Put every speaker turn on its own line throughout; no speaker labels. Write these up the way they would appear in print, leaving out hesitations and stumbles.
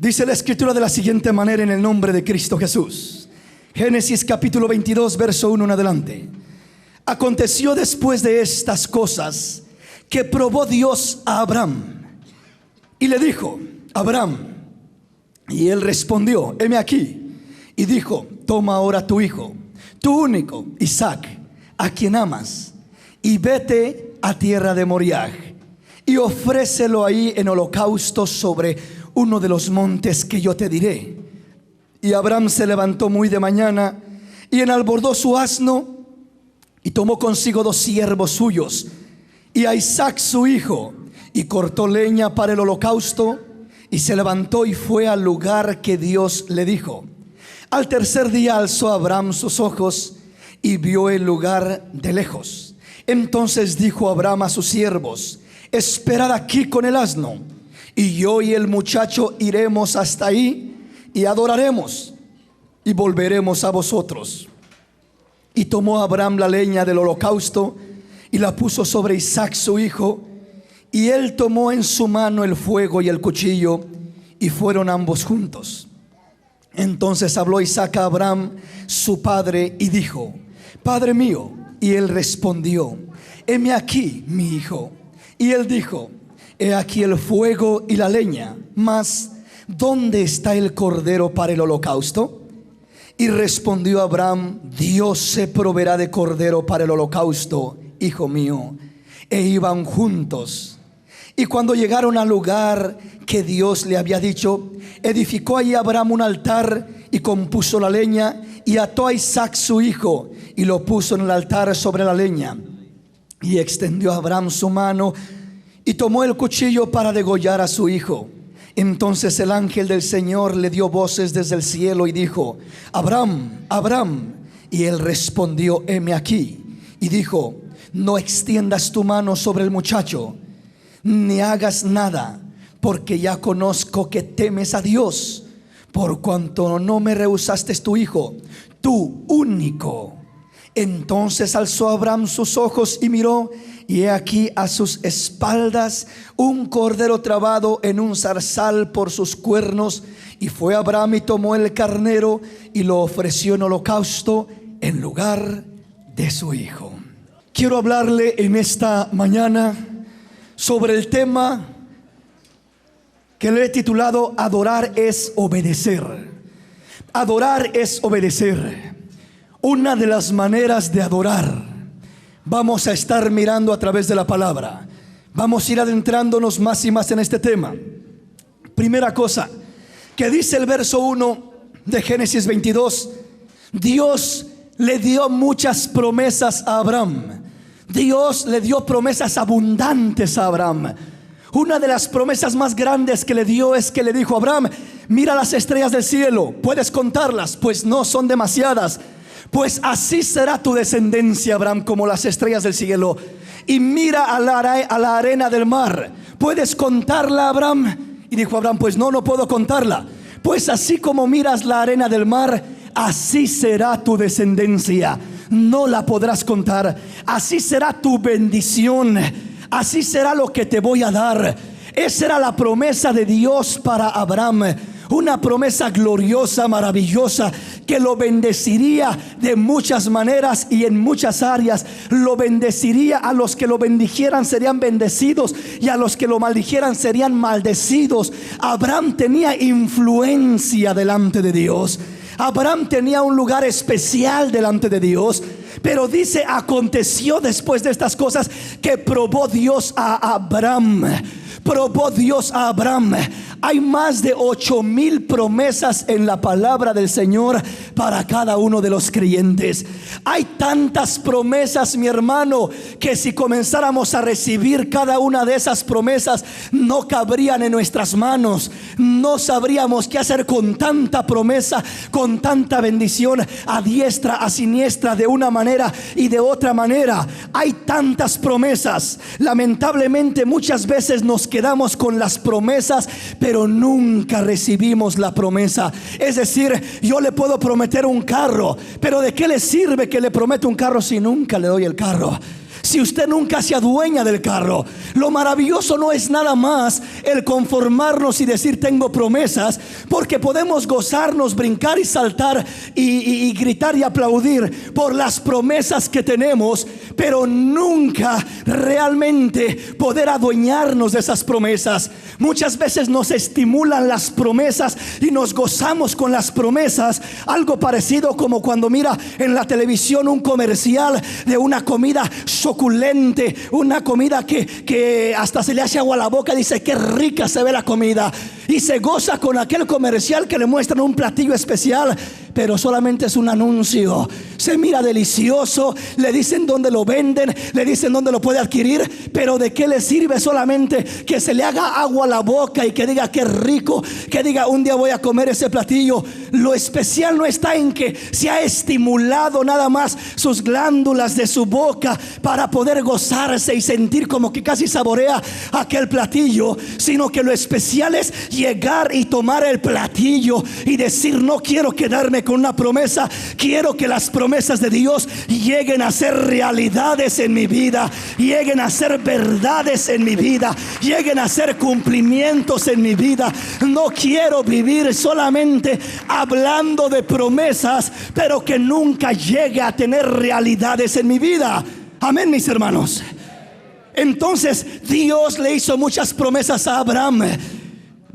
Dice la escritura de la siguiente manera en el nombre de Cristo Jesús. Génesis capítulo 22, verso 1 en adelante. Aconteció después de estas cosas que probó Dios a Abraham y le dijo: Abraham. Y él respondió: heme aquí. Y dijo: toma ahora tu hijo, tu único, Isaac, a quien amas, y vete a tierra de Moriah, y ofrécelo ahí en holocausto sobre uno de los montes que yo te diré. Y Abraham se levantó muy de mañana y enalbordó su asno, y tomó consigo 2 siervos suyos y a Isaac su hijo, y cortó leña para el holocausto, y se levantó y fue al lugar que Dios le dijo. Al tercer día alzó Abraham sus ojos y vio el lugar de lejos. Entonces dijo Abraham a sus siervos: esperad aquí con el asno, y yo y el muchacho iremos hasta ahí y adoraremos, y volveremos a vosotros. Y tomó Abraham la leña del holocausto y la puso sobre Isaac su hijo, y él tomó en su mano el fuego y el cuchillo, y fueron ambos juntos. Entonces habló Isaac a Abraham su padre y dijo: Padre mío. Y él respondió: heme aquí, mi hijo. Y él dijo: he aquí el fuego y la leña, mas ¿dónde está el cordero para el holocausto? Y respondió Abraham: Dios se proveerá de cordero para el holocausto, hijo mío. E iban juntos. Y cuando llegaron al lugar que Dios le había dicho, edificó allí Abraham un altar, y compuso la leña, y ató a Isaac su hijo, y lo puso en el altar sobre la leña. Y extendió Abraham su mano y tomó el cuchillo para degollar a su hijo. Entonces el ángel del Señor le dio voces desde el cielo y dijo: Abraham, Abraham. Y él respondió: heme aquí. Y dijo: no extiendas tu mano sobre el muchacho, ni hagas nada, porque ya conozco que temes a Dios, por cuanto no me rehusaste tu hijo, tu único. Entonces alzó Abraham sus ojos y miró, y he aquí a sus espaldas un cordero trabado en un zarzal por sus cuernos. Y fue Abraham y tomó el carnero y lo ofreció en holocausto en lugar de su hijo. Quiero hablarle en esta mañana sobre el tema que le he titulado: adorar es obedecer. Adorar es obedecer. Una de las maneras de adorar vamos a estar mirando a través de la palabra. Vamos a ir adentrándonos más y más en este tema. Primera cosa que dice el verso 1 de Génesis 22: Dios le dio muchas promesas a Abraham. Dios le dio promesas abundantes a Abraham. Una de las promesas más grandes que le dio es que le dijo: Abraham, mira las estrellas del cielo, ¿puedes contarlas? Pues no son demasiadas. Pues así será tu descendencia, Abraham, como las estrellas del cielo. Y mira a la arena del mar, ¿puedes contarla, Abraham? Y dijo Abraham: pues no puedo contarla. Pues así como miras la arena del mar, así será tu descendencia. No la podrás contar. Así será tu bendición. Así será lo que te voy a dar. Esa era la promesa de Dios para Abraham. Una promesa gloriosa, maravillosa, que lo bendeciría de muchas maneras y en muchas áreas. Lo bendeciría. A los que lo bendijeran serían bendecidos, y a los que lo maldijeran serían maldecidos. Abraham tenía influencia delante de Dios. Abraham tenía un lugar especial delante de Dios. Pero dice: aconteció después de estas cosas que probó Dios a Abraham. Probó Dios a Abraham. Hay más de 8,000 promesas en la palabra del Señor para cada uno de los creyentes. Hay tantas promesas, mi hermano, que si comenzáramos a recibir cada una de esas promesas, no cabrían en nuestras manos. No sabríamos qué hacer con tanta promesa, con tanta bendición, a diestra, a siniestra, de una manera y de otra manera. Hay tantas promesas. Lamentablemente muchas veces nos quedamos con las promesas, pero nunca recibimos la promesa. Es decir, yo le puedo prometer un carro, pero ¿de qué le sirve que le prometa un carro si nunca le doy el carro? si usted nunca se adueña del carro. Lo maravilloso no es nada más el conformarnos y decir tengo promesas, porque podemos gozarnos, brincar y saltar y gritar y aplaudir por las promesas que tenemos, pero nunca realmente poder adueñarnos de esas promesas. Muchas veces nos estimulan las promesas y nos gozamos con las promesas, algo parecido como cuando mira en la televisión un comercial de una comida suculente, una comida que hasta se le hace agua a la boca. Dice qué rica se ve la comida, y se goza con aquel comercial que le muestran un platillo especial, pero solamente es un anuncio. Se mira delicioso, le dicen dónde lo venden, le dicen dónde lo puede adquirir, pero ¿de qué le sirve solamente que se le haga agua a la boca y que diga qué rico, que diga un día voy a comer ese platillo? Lo especial no está en que se ha estimulado nada más sus glándulas de su boca para poder gozarse y sentir como que casi saborea aquel platillo, sino que lo especial es llegar y tomar el platillo y decir no quiero quedarme con una promesa, quiero que las promesas de Dios lleguen a ser realidades en mi vida, lleguen a ser verdades en mi vida, lleguen a ser cumplimientos en mi vida. No quiero vivir solamente hablando de promesas, pero que nunca llegue a tener realidades en mi vida. Amén, mis hermanos. Entonces Dios le hizo muchas promesas a Abraham,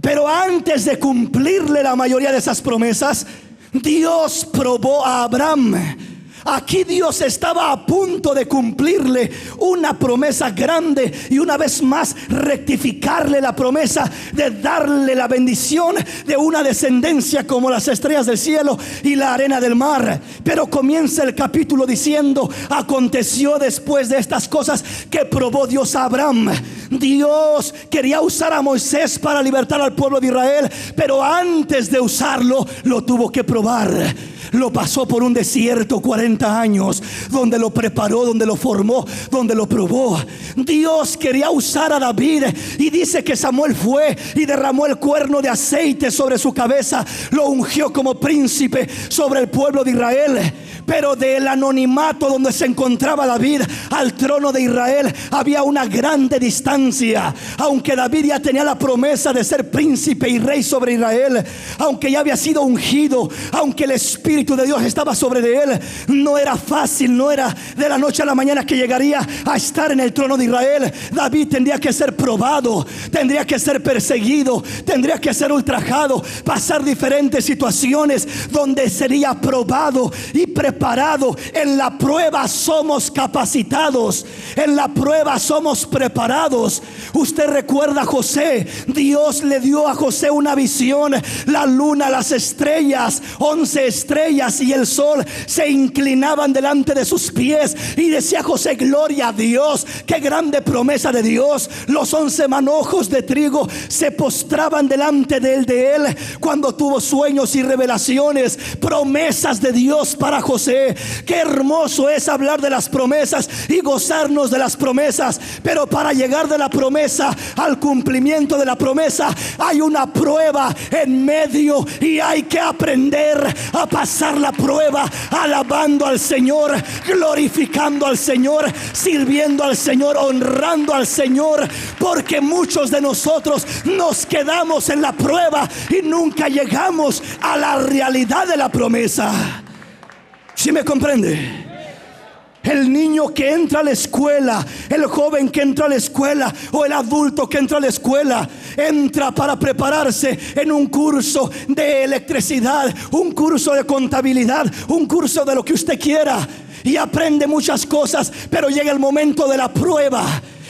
pero antes de cumplirle la mayoría de esas promesas, Dios probó a Abraham. Aquí Dios estaba a punto de cumplirle una promesa grande y una vez más rectificarle la promesa de darle la bendición de una descendencia como las estrellas del cielo y la arena del mar. Pero comienza el capítulo diciendo: aconteció después de estas cosas que probó Dios a Abraham. Dios quería usar a Moisés para libertar al pueblo de Israel, pero antes de usarlo lo tuvo que probar. Lo pasó por un desierto 40 años, donde lo preparó, donde lo formó, donde lo probó. Dios quería usar a David, y dice que Samuel fue y derramó el cuerno de aceite sobre su cabeza, lo ungió como príncipe sobre el pueblo de Israel. Pero del anonimato donde se encontraba David al trono de Israel había una grande distancia. Aunque David ya tenía la promesa de ser príncipe y rey sobre Israel, aunque ya había sido ungido, aunque el Espíritu de Dios estaba sobre de él, no era fácil, no era de la noche a la mañana que llegaría a estar en el trono de Israel. David tendría que ser probado, tendría que ser perseguido, tendría que ser ultrajado, pasar diferentes situaciones donde sería probado y preparado. En la prueba somos capacitados, en la prueba somos preparados. Usted recuerda a José. Dios le dio a José una visión: la luna, las estrellas, 11 estrellas y el sol se inclinaban delante de sus pies, y decía José: gloria a Dios, qué grande promesa de Dios. Los 11 manojos de trigo se postraban delante de él cuando tuvo sueños y revelaciones, promesas de Dios para José. Qué hermoso es hablar de las promesas y gozarnos de las promesas, pero para llegar de la promesa al cumplimiento de la promesa hay una prueba en medio, y hay que aprender a pasar la prueba alabando al Señor, glorificando al Señor, sirviendo al Señor, honrando al Señor, porque muchos de nosotros nos quedamos en la prueba y nunca llegamos a la realidad de la promesa. ¿Sí me comprende? El niño que entra a la escuela, el joven que entra a la escuela, o el adulto que entra a la escuela, entra para prepararse en un curso de electricidad, un curso de contabilidad, un curso de lo que usted quiera, y aprende muchas cosas, pero llega el momento de la prueba.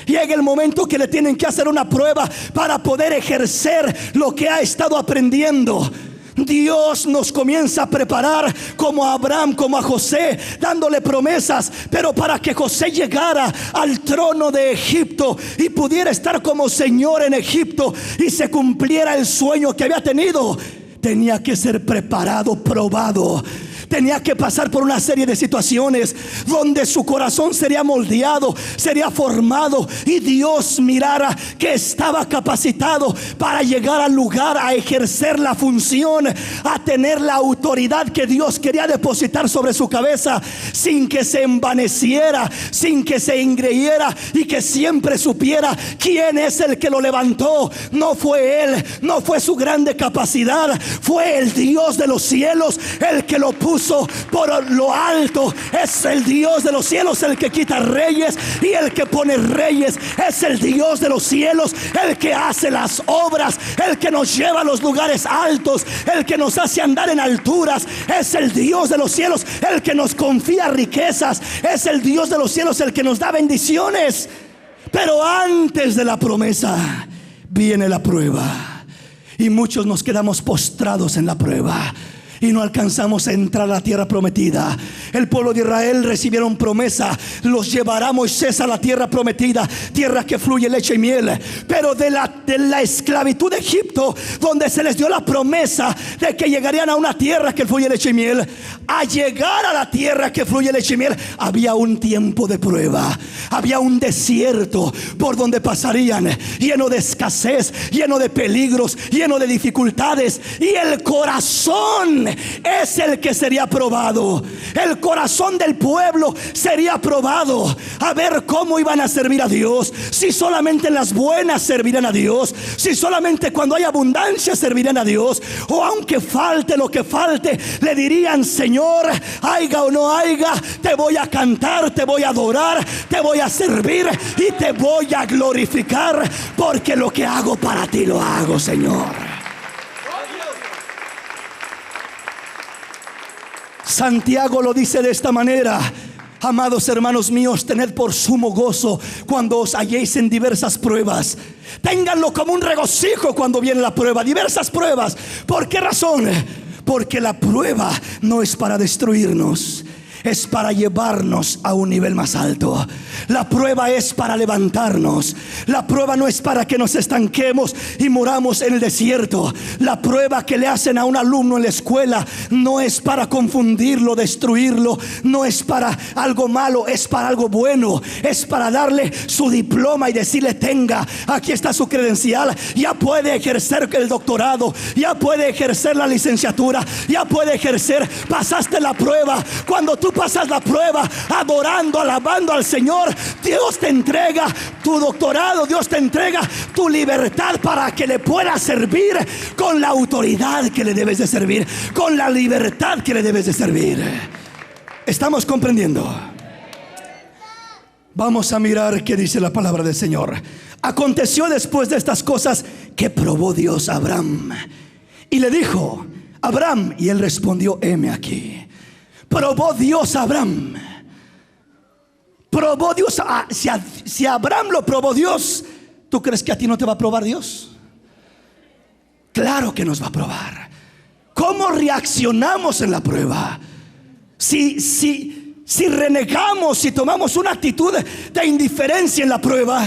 Llega el momento que le tienen que hacer una prueba para poder ejercer lo que ha estado aprendiendo. Dios nos comienza a preparar como a Abraham, como a José, dándole promesas, pero para que José llegara al trono de Egipto y pudiera estar como señor en Egipto y se cumpliera el sueño que había tenido, tenía que ser preparado, probado. tenía que pasar por una serie de situaciones donde su corazón sería moldeado, sería formado, y Dios mirara que estaba capacitado para llegar al lugar, a ejercer la función, a tener la autoridad que Dios quería depositar sobre su cabeza, sin que se envaneciera, sin que se engreíera, y que siempre supiera quién es el que lo levantó. No fue él, no fue su grande capacidad, fue el Dios de los cielos el que lo puso por lo alto. Es el Dios de los cielos el que quita reyes y el que pone reyes. Es el Dios de los cielos el que hace las obras, el que nos lleva a los lugares altos, el que nos hace andar en alturas. Es el Dios de los cielos el que nos confía riquezas. Es el Dios de los cielos el que nos da bendiciones. Pero antes de la promesa viene la prueba, y muchos nos quedamos postrados en la prueba y no alcanzamos a entrar a la tierra prometida. El pueblo de Israel recibieron promesa: los llevará Moisés a la tierra prometida, tierra que fluye leche y miel. Pero de la esclavitud de Egipto, donde se les dio la promesa de que llegarían a una tierra que fluye leche y miel, a llegar a la tierra que fluye leche y miel, había un tiempo de prueba. Había un desierto por donde pasarían, lleno de escasez, lleno de peligros, lleno de dificultades. Y el corazón es el que sería probado. El corazón del pueblo sería probado, a ver cómo iban a servir a Dios. Si solamente en las buenas servirán a Dios, si solamente cuando hay abundancia servirán a Dios, o aunque falte lo que falte, le dirían: Señor, haya o no haya, te voy a cantar, te voy a adorar, te voy a servir y te voy a glorificar, porque lo que hago para ti lo hago, Señor. Santiago lo dice de esta manera: amados hermanos míos, tened por sumo gozo cuando os halléis en diversas pruebas. Ténganlo como un regocijo cuando viene la prueba, diversas pruebas. ¿Por qué razón? Porque la prueba no es para destruirnos, es para llevarnos a un nivel más alto. La prueba es para levantarnos. La prueba no es para que nos estanquemos y muramos en el desierto. La prueba que le hacen a un alumno en la escuela no es para confundirlo, destruirlo, no es para algo malo, es para algo bueno. Es para darle su diploma y decirle: tenga, aquí está su credencial, ya puede ejercer el doctorado, ya puede ejercer la licenciatura, ya puede ejercer, pasaste la prueba. Cuando tú pasas la prueba adorando, alabando al Señor, Dios te entrega tu doctorado, Dios te entrega tu libertad para que le puedas servir con la autoridad que le debes de servir, con la libertad que le debes de servir. ¿Estamos comprendiendo? Vamos a mirar qué dice la palabra del Señor. Aconteció después de estas cosas que probó Dios a Abraham y le dijo: Abraham, y él respondió: heme aquí. Probó Dios a Abraham. Probó Dios si a Abraham lo probó Dios, ¿tú crees que a ti no te va a probar Dios? Claro que nos va a probar. ¿Cómo reaccionamos en la prueba? Si renegamos, si tomamos una actitud de indiferencia en la prueba,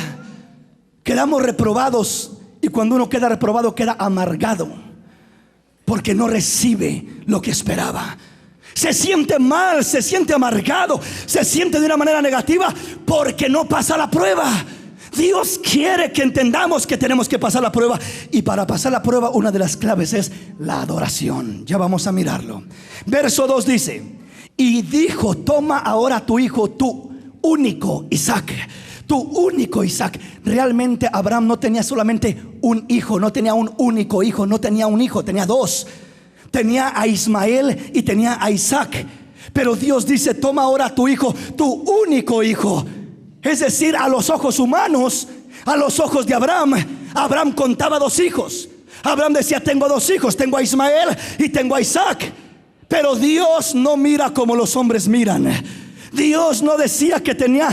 quedamos reprobados. Y cuando uno queda reprobado, queda amargado, porque no recibe lo que esperaba. Se siente mal, se siente amargado, se siente de una manera negativa porque no pasa la prueba. Dios quiere que entendamos que tenemos que pasar la prueba, y para pasar la prueba una de las claves es la adoración. Ya vamos a mirarlo. Verso 2 dice: y dijo: toma ahora tu hijo, tu único Isaac. Tu único Isaac. Realmente Abraham no tenía solamente un hijo, no tenía un único hijo, no tenía un hijo, tenía dos. Tenía a Ismael y tenía a Isaac. Pero Dios dice: toma ahora tu hijo, tu único hijo. Es decir, a los ojos humanos, a los ojos de Abraham, Abraham contaba dos hijos. Abraham decía: tengo dos hijos, tengo a Ismael y tengo a Isaac. Pero Dios no mira como los hombres miran. Dios no decía que tenía: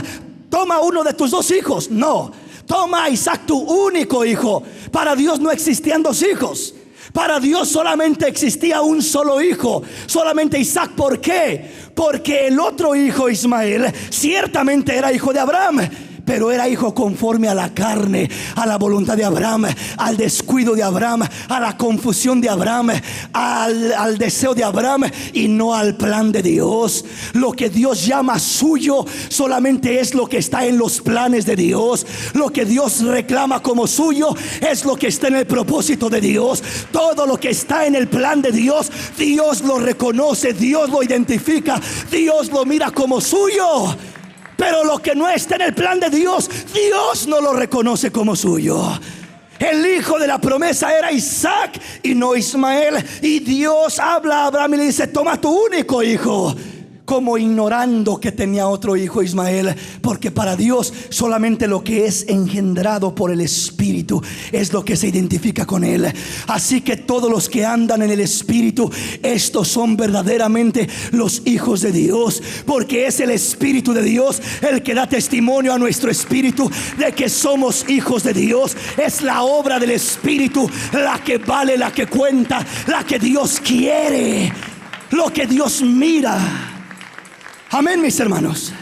toma uno de tus dos hijos. No, toma a Isaac, tu único hijo. Para Dios no existían dos hijos. Para Dios solamente existía un solo hijo, solamente Isaac. ¿Por qué? Porque el otro hijo, Ismael, ciertamente era hijo de Abraham, pero era hijo conforme a la carne, a la voluntad de Abraham, al descuido de Abraham, a la confusión de Abraham, al deseo de Abraham, y no al plan de Dios. Lo que Dios llama suyo solamente es lo que está en los planes de Dios. Lo que Dios reclama como suyo es lo que está en el propósito de Dios. Todo lo que está en el plan de Dios, Dios lo reconoce, Dios lo identifica, Dios lo mira como suyo. Pero lo que no está en el plan de Dios, Dios no lo reconoce como suyo. El hijo de la promesa era Isaac y no Ismael. Y Dios habla a Abraham y le dice: toma tu único hijo, como ignorando que tenía otro hijo, Ismael, porque para Dios solamente lo que es engendrado por el Espíritu es lo que se identifica con Él. Así que todos los que andan en el Espíritu, estos son verdaderamente los hijos de Dios, porque es el Espíritu de Dios el que da testimonio a nuestro espíritu de que somos hijos de Dios. Es la obra del Espíritu la que vale, la que cuenta, la que Dios quiere, lo que Dios mira. Amén, mis hermanos.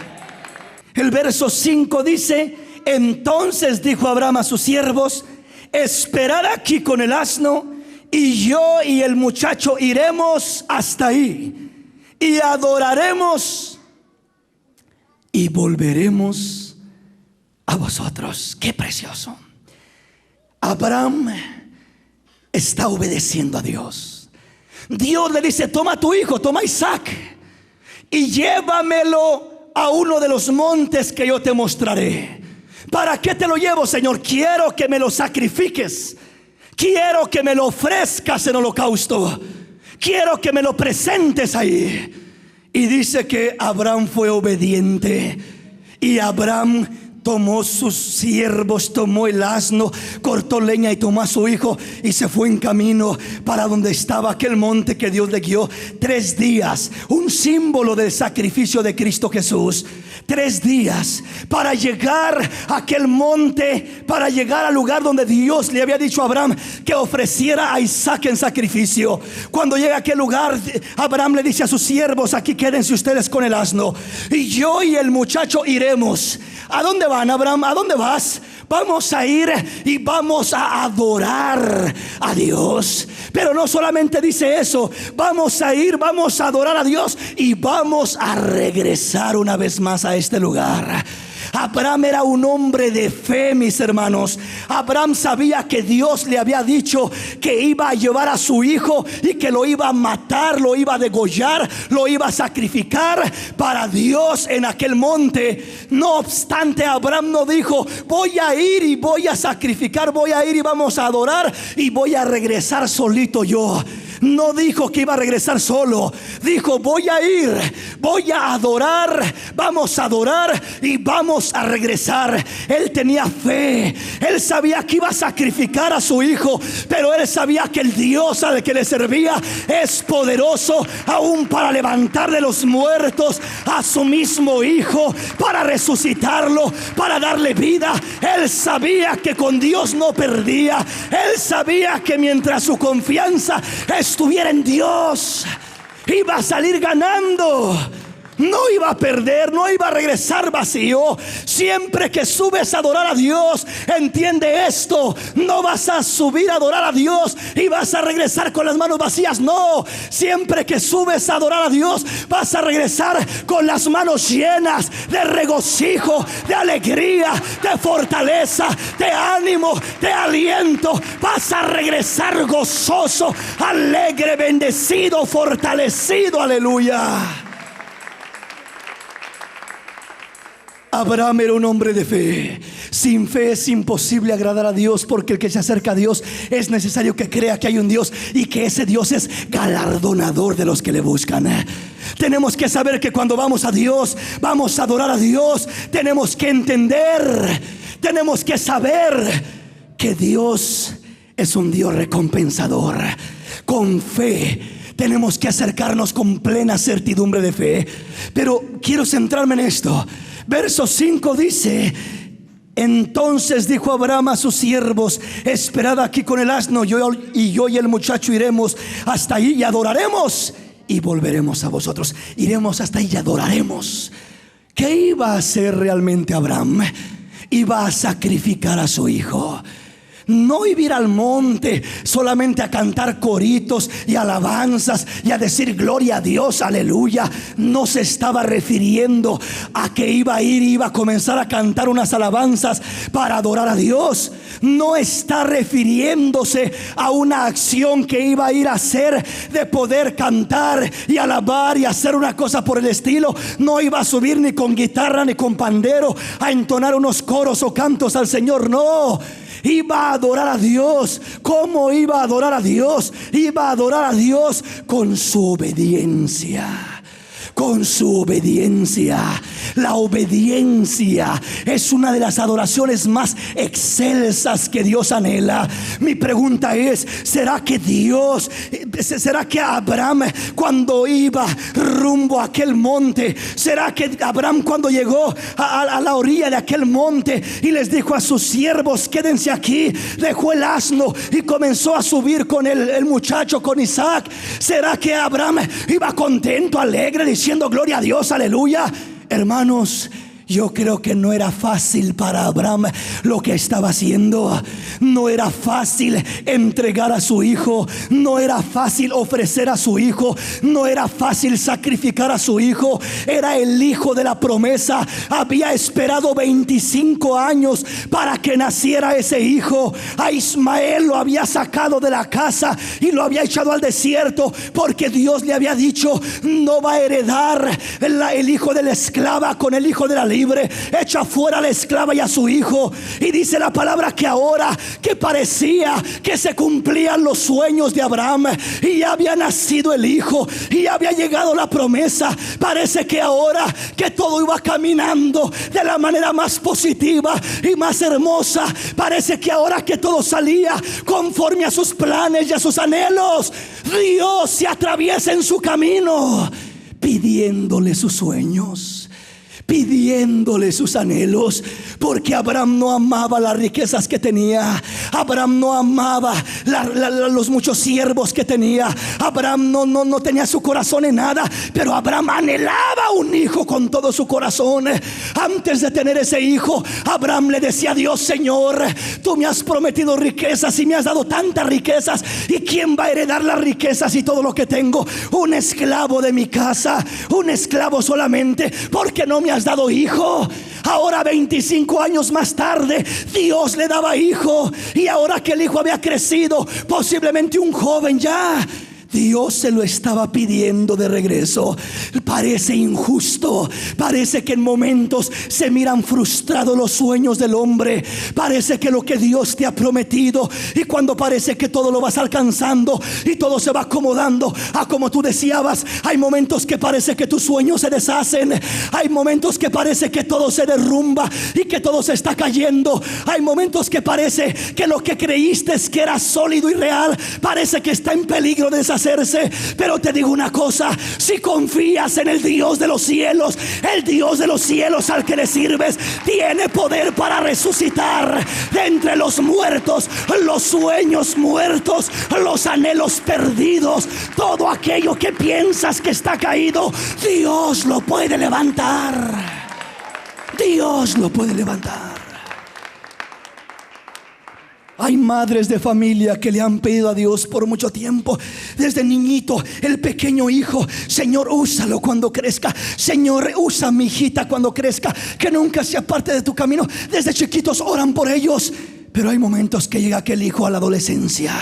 El verso 5 dice: entonces dijo Abraham a sus siervos: esperad aquí con el asno, y yo y el muchacho iremos hasta ahí, y adoraremos, y volveremos a vosotros. Qué precioso. Abraham está obedeciendo a Dios. Dios le dice: toma tu hijo, toma a Isaac, y llévamelo a uno de los montes que yo te mostraré. ¿Para qué te lo llevo, Señor? Quiero que me lo sacrifiques. Quiero que me lo ofrezcas en holocausto. Quiero que me lo presentes ahí. Y dice que Abraham fue obediente. Y Abraham tomó sus siervos, tomó el asno, cortó leña y tomó a su hijo y se fue en camino para donde estaba aquel monte que Dios le guió. 3 días, un símbolo del sacrificio de Cristo Jesús. 3 días para llegar a aquel monte, para llegar al lugar donde Dios le había dicho a Abraham que ofreciera a Isaac en sacrificio. Cuando llega a aquel lugar, Abraham le dice a sus siervos: aquí quédense ustedes con el asno, y yo y el muchacho iremos. ¿A dónde van, Abraham? ¿A dónde vas? Vamos a ir y vamos a adorar a Dios. Pero no solamente dice eso: vamos a ir, vamos a adorar a Dios y vamos a regresar una vez más a este lugar. Abraham era un hombre de fe, mis hermanos. Abraham sabía que Dios le había dicho que iba a llevar a su hijo y que lo iba a matar, lo iba a degollar, lo iba a sacrificar para Dios en aquel monte. No obstante, Abraham no dijo: voy a ir y voy a sacrificar, voy a ir y vamos a adorar y voy a regresar solito yo. No dijo que iba a regresar solo. Dijo: voy a ir, voy a adorar, vamos a adorar y vamos a regresar. Él tenía fe. Él sabía que iba a sacrificar a su hijo, pero él sabía que el Dios al que le servía es poderoso aún para levantar de los muertos a su mismo hijo, para resucitarlo, para darle vida. Él sabía que con Dios no perdía. Él sabía que mientras su confianza estuviera en Dios, iba a salir ganando. No iba a perder, no iba a regresar vacío. Siempre que subes a adorar a Dios, entiende esto: no vas a subir a adorar a Dios y vas a regresar con las manos vacías. No, siempre que subes a adorar a Dios, vas a regresar con las manos llenas de regocijo, de alegría, de fortaleza, de ánimo, de aliento. Vas a regresar gozoso, alegre, bendecido, fortalecido. Aleluya. Abraham era un hombre de fe. Sin fe es imposible agradar a Dios, porque el que se acerca a Dios es necesario que crea que hay un Dios y que ese Dios es galardonador de los que le buscan. Tenemos que saber que cuando vamos a Dios, vamos a adorar a Dios, tenemos que entender, tenemos que saber que Dios es un Dios recompensador. Con fe tenemos que acercarnos con plena certidumbre de fe. Pero quiero centrarme en esto. Verso 5 dice: entonces dijo Abraham a sus siervos: esperad aquí con el asno, yo y el muchacho iremos hasta ahí y adoraremos y volveremos a vosotros. Iremos hasta ahí y adoraremos. ¿Qué iba a hacer realmente Abraham? iba a sacrificar a su hijo. No iba a ir al monte solamente a cantar coritos y alabanzas y a decir gloria a Dios, aleluya. No se estaba refiriendo a que iba a ir y iba a comenzar a cantar unas alabanzas para adorar a Dios. No está refiriéndose a una acción que iba a ir a hacer de poder cantar y alabar y hacer una cosa por el estilo. No iba a subir ni con guitarra ni con pandero a entonar unos coros o cantos al Señor, no. Iba a adorar a Dios. ¿Cómo iba a adorar a Dios? Iba a adorar a Dios con su obediencia. Con su obediencia. La obediencia es una de las adoraciones más excelsas que Dios anhela. Mi pregunta es: ¿será que Abraham, cuando iba rumbo a aquel monte, será que Abraham, cuando llegó a la orilla de aquel monte y les dijo a sus siervos: quédense aquí, dejó el asno y comenzó a subir con el muchacho, con Isaac? ¿Será que Abraham iba contento, alegre, diciendo gloria a Dios, aleluya? Hermanos, yo creo que no era fácil para Abraham lo que estaba haciendo. No era fácil entregar a su hijo. No era fácil ofrecer a su hijo. No era fácil sacrificar a su hijo. Era el hijo de la promesa. Había esperado 25 años para que naciera ese hijo. A Ismael lo había sacado de la casa y lo había echado al desierto, porque Dios le había dicho: no va a heredar el hijo de la esclava con el hijo de la libre. Echa fuera a la esclava y a su hijo. Y dice la palabra que ahora que parecía que se cumplían los sueños de Abraham y ya había nacido el hijo y ya había llegado la promesa, parece que ahora que todo iba caminando de la manera más positiva y más hermosa, parece que ahora que todo salía conforme a sus planes y a sus anhelos, Dios se atraviesa en su camino pidiéndole sus sueños, pidiéndole sus anhelos, porque Abraham no amaba las riquezas que tenía. Abraham no amaba los muchos siervos que tenía. Abraham no tenía su corazón en nada, pero Abraham anhelaba un hijo con todo su corazón. Antes de tener ese hijo, Abraham le decía a Dios: Señor, tú me has prometido riquezas y me has dado tantas riquezas, ¿y quién va a heredar las riquezas y todo lo que tengo? Un esclavo de mi casa, un esclavo solamente, porque no me has dado hijo. Ahora 25 años más tarde, Dios le daba hijo, y ahora que el hijo había crecido, posiblemente un joven ya, Dios se lo estaba pidiendo de regreso. Parece injusto, parece que en momentos se miran frustrados los sueños del hombre. Parece que lo que Dios te ha prometido, y cuando parece que todo lo vas alcanzando y todo se va acomodando a como tú deseabas, hay momentos que parece que tus sueños se deshacen. Hay momentos que parece que todo se derrumba y que todo se está cayendo. Hay momentos que parece que lo que creíste que era sólido y real parece que está en peligro de deshacerse. Pero te digo una cosa: si confías en el Dios de los cielos, el Dios de los cielos al que le sirves tiene poder para resucitar de entre los muertos los sueños muertos, los anhelos perdidos, todo aquello que piensas que está caído. Dios lo puede levantar. Dios lo puede levantar. Hay madres de familia que le han pedido a Dios por mucho tiempo, desde niñito, el pequeño hijo: Señor, úsalo cuando crezca. Señor, usa a mi hijita cuando crezca, que nunca sea parte de tu camino. Desde chiquitos oran por ellos. Pero hay momentos que llega aquel hijo a la adolescencia,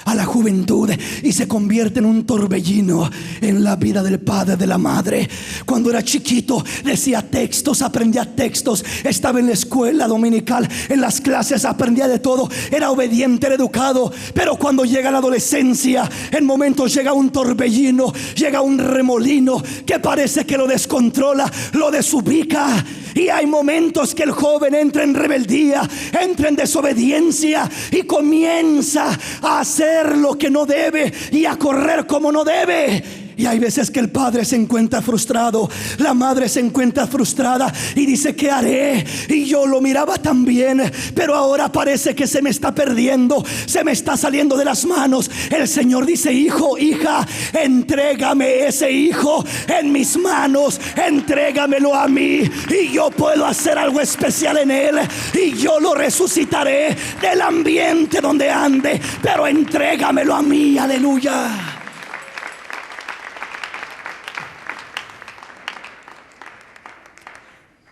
a la juventud, y se convierte en un torbellino en la vida del padre, de la madre. Cuando era chiquito decía textos, aprendía textos, estaba en la escuela dominical, en las clases aprendía de todo, era obediente, era educado. Pero cuando llega la adolescencia, en momentos llega un torbellino, llega un remolino que parece que lo descontrola, lo desubica. Y hay momentos que el joven entra en rebeldía, entra en desobediencia y comienza a hacer lo que no debe y a correr como no debe. Y hay veces que el padre se encuentra frustrado, la madre se encuentra frustrada y dice: ¿qué haré? Y yo lo miraba tan bien, pero ahora parece que se me está perdiendo, se me está saliendo de las manos. El Señor dice: hijo, hija, entrégame ese hijo en mis manos, entrégamelo a mí, y yo puedo hacer algo especial en él, y yo lo resucitaré del ambiente donde ande, pero entrégamelo a mí. Aleluya.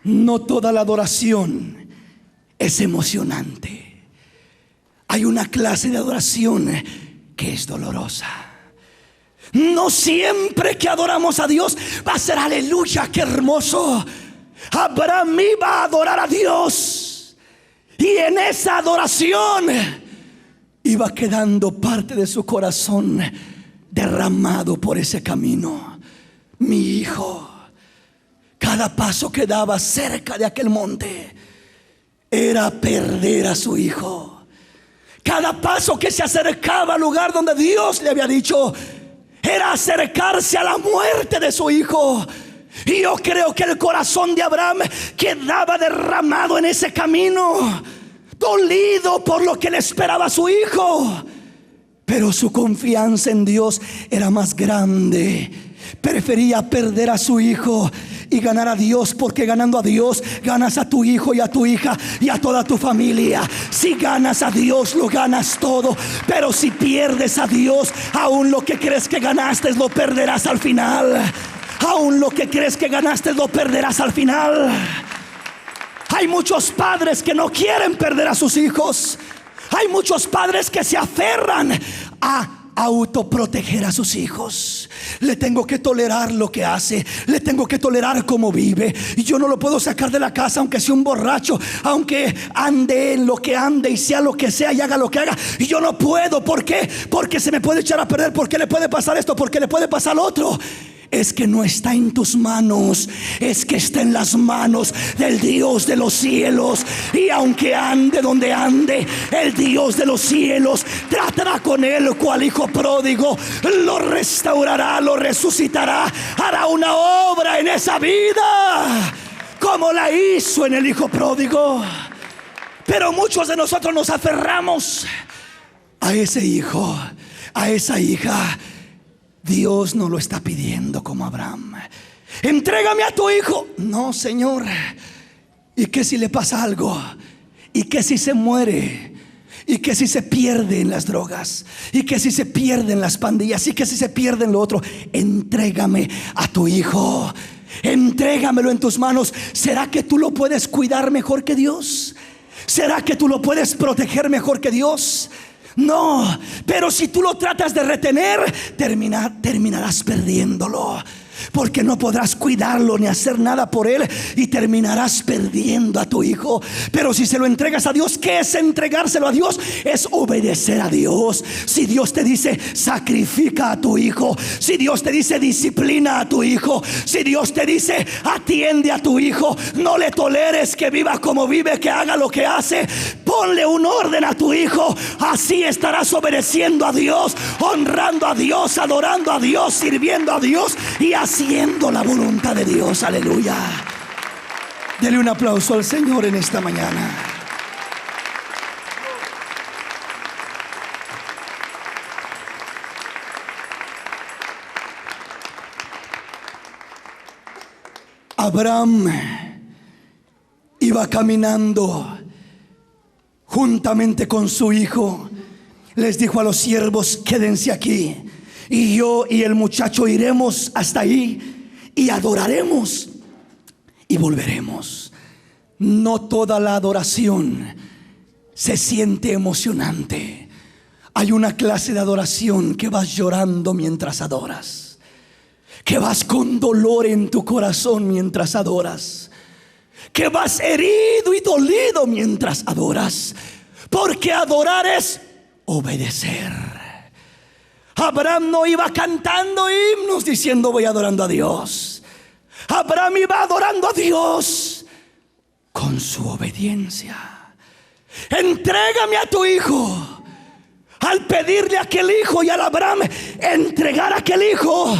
No toda la adoración es emocionante. Hay una clase de adoración que es dolorosa. No siempre que adoramos a Dios va a ser aleluya, qué hermoso. Abraham iba a adorar a Dios, y en esa adoración iba quedando parte de su corazón derramado por ese camino. Mi hijo. Cada paso que daba cerca de aquel monte era perder a su hijo. Cada paso que se acercaba al lugar donde Dios le había dicho era acercarse a la muerte de su hijo. Y yo creo que el corazón de Abraham quedaba derramado en ese camino, dolido por lo que le esperaba a su hijo. Pero su confianza en Dios era más grande. Prefería perder a su hijo y ganar a Dios, porque ganando a Dios ganas a tu hijo y a tu hija y a toda tu familia. Si ganas a Dios, lo ganas todo. Pero si pierdes a Dios, aún lo que crees que ganaste lo perderás al final. Aún lo que crees que ganaste lo perderás al final. Hay muchos padres que no quieren perder a sus hijos. Hay muchos padres que se aferran a autoproteger a sus hijos. Le tengo que tolerar lo que hace, le tengo que tolerar cómo vive, y yo no lo puedo sacar de la casa aunque sea un borracho, aunque ande en lo que ande y sea lo que sea y haga lo que haga. Y yo no puedo. ¿Por qué? Porque se me puede echar a perder, porque le puede pasar esto, porque le puede pasar lo otro. Es que no está en tus manos, es que está en las manos del Dios de los cielos. Y aunque ande donde ande, el Dios de los cielos tratará con él cual hijo pródigo. Lo restaurará, lo resucitará, hará una obra en esa vida como la hizo en el hijo pródigo. Pero muchos de nosotros nos aferramos a ese hijo, a esa hija. Dios no lo está pidiendo como Abraham. Entrégame a tu hijo. No, Señor. ¿Y qué si le pasa algo? ¿Y qué si se muere? ¿Y qué si se pierde en las drogas? ¿Y qué si se pierde en las pandillas? ¿Y qué si se pierde en lo otro? Entrégame a tu hijo. Entrégamelo en tus manos. ¿Será que tú lo puedes cuidar mejor que Dios? ¿Será que tú lo puedes proteger mejor que Dios? No, pero si tú lo tratas de retener, terminarás perdiéndolo, porque no podrás cuidarlo ni hacer nada por él, y terminarás perdiendo a tu hijo. Pero si se lo entregas a Dios, ¿qué es entregárselo a Dios? Es obedecer a Dios. Si Dios te dice sacrifica a tu hijo, si Dios te dice disciplina a tu hijo, si Dios te dice atiende a tu hijo, no le toleres que viva como vive, que haga lo que hace. Ponle un orden a tu hijo. Así estarás obedeciendo a Dios, honrando a Dios, adorando a Dios, sirviendo a Dios y haciendo la voluntad de Dios. Aleluya. Dele un aplauso al Señor en esta mañana. Abraham iba caminando juntamente con su hijo. Les dijo a los siervos: quédense aquí, y yo y el muchacho iremos hasta ahí y adoraremos y volveremos. No toda la adoración se siente emocionante. Hay una clase de adoración que vas llorando mientras adoras, que vas con dolor en tu corazón mientras adoras, que vas herido y dolido mientras adoras, porque adorar es obedecer. Abraham no iba cantando himnos diciendo voy adorando a Dios. Abraham iba adorando a Dios con su obediencia. Entrégame a tu hijo. Al pedirle a aquel hijo y al Abraham entregar a aquel hijo,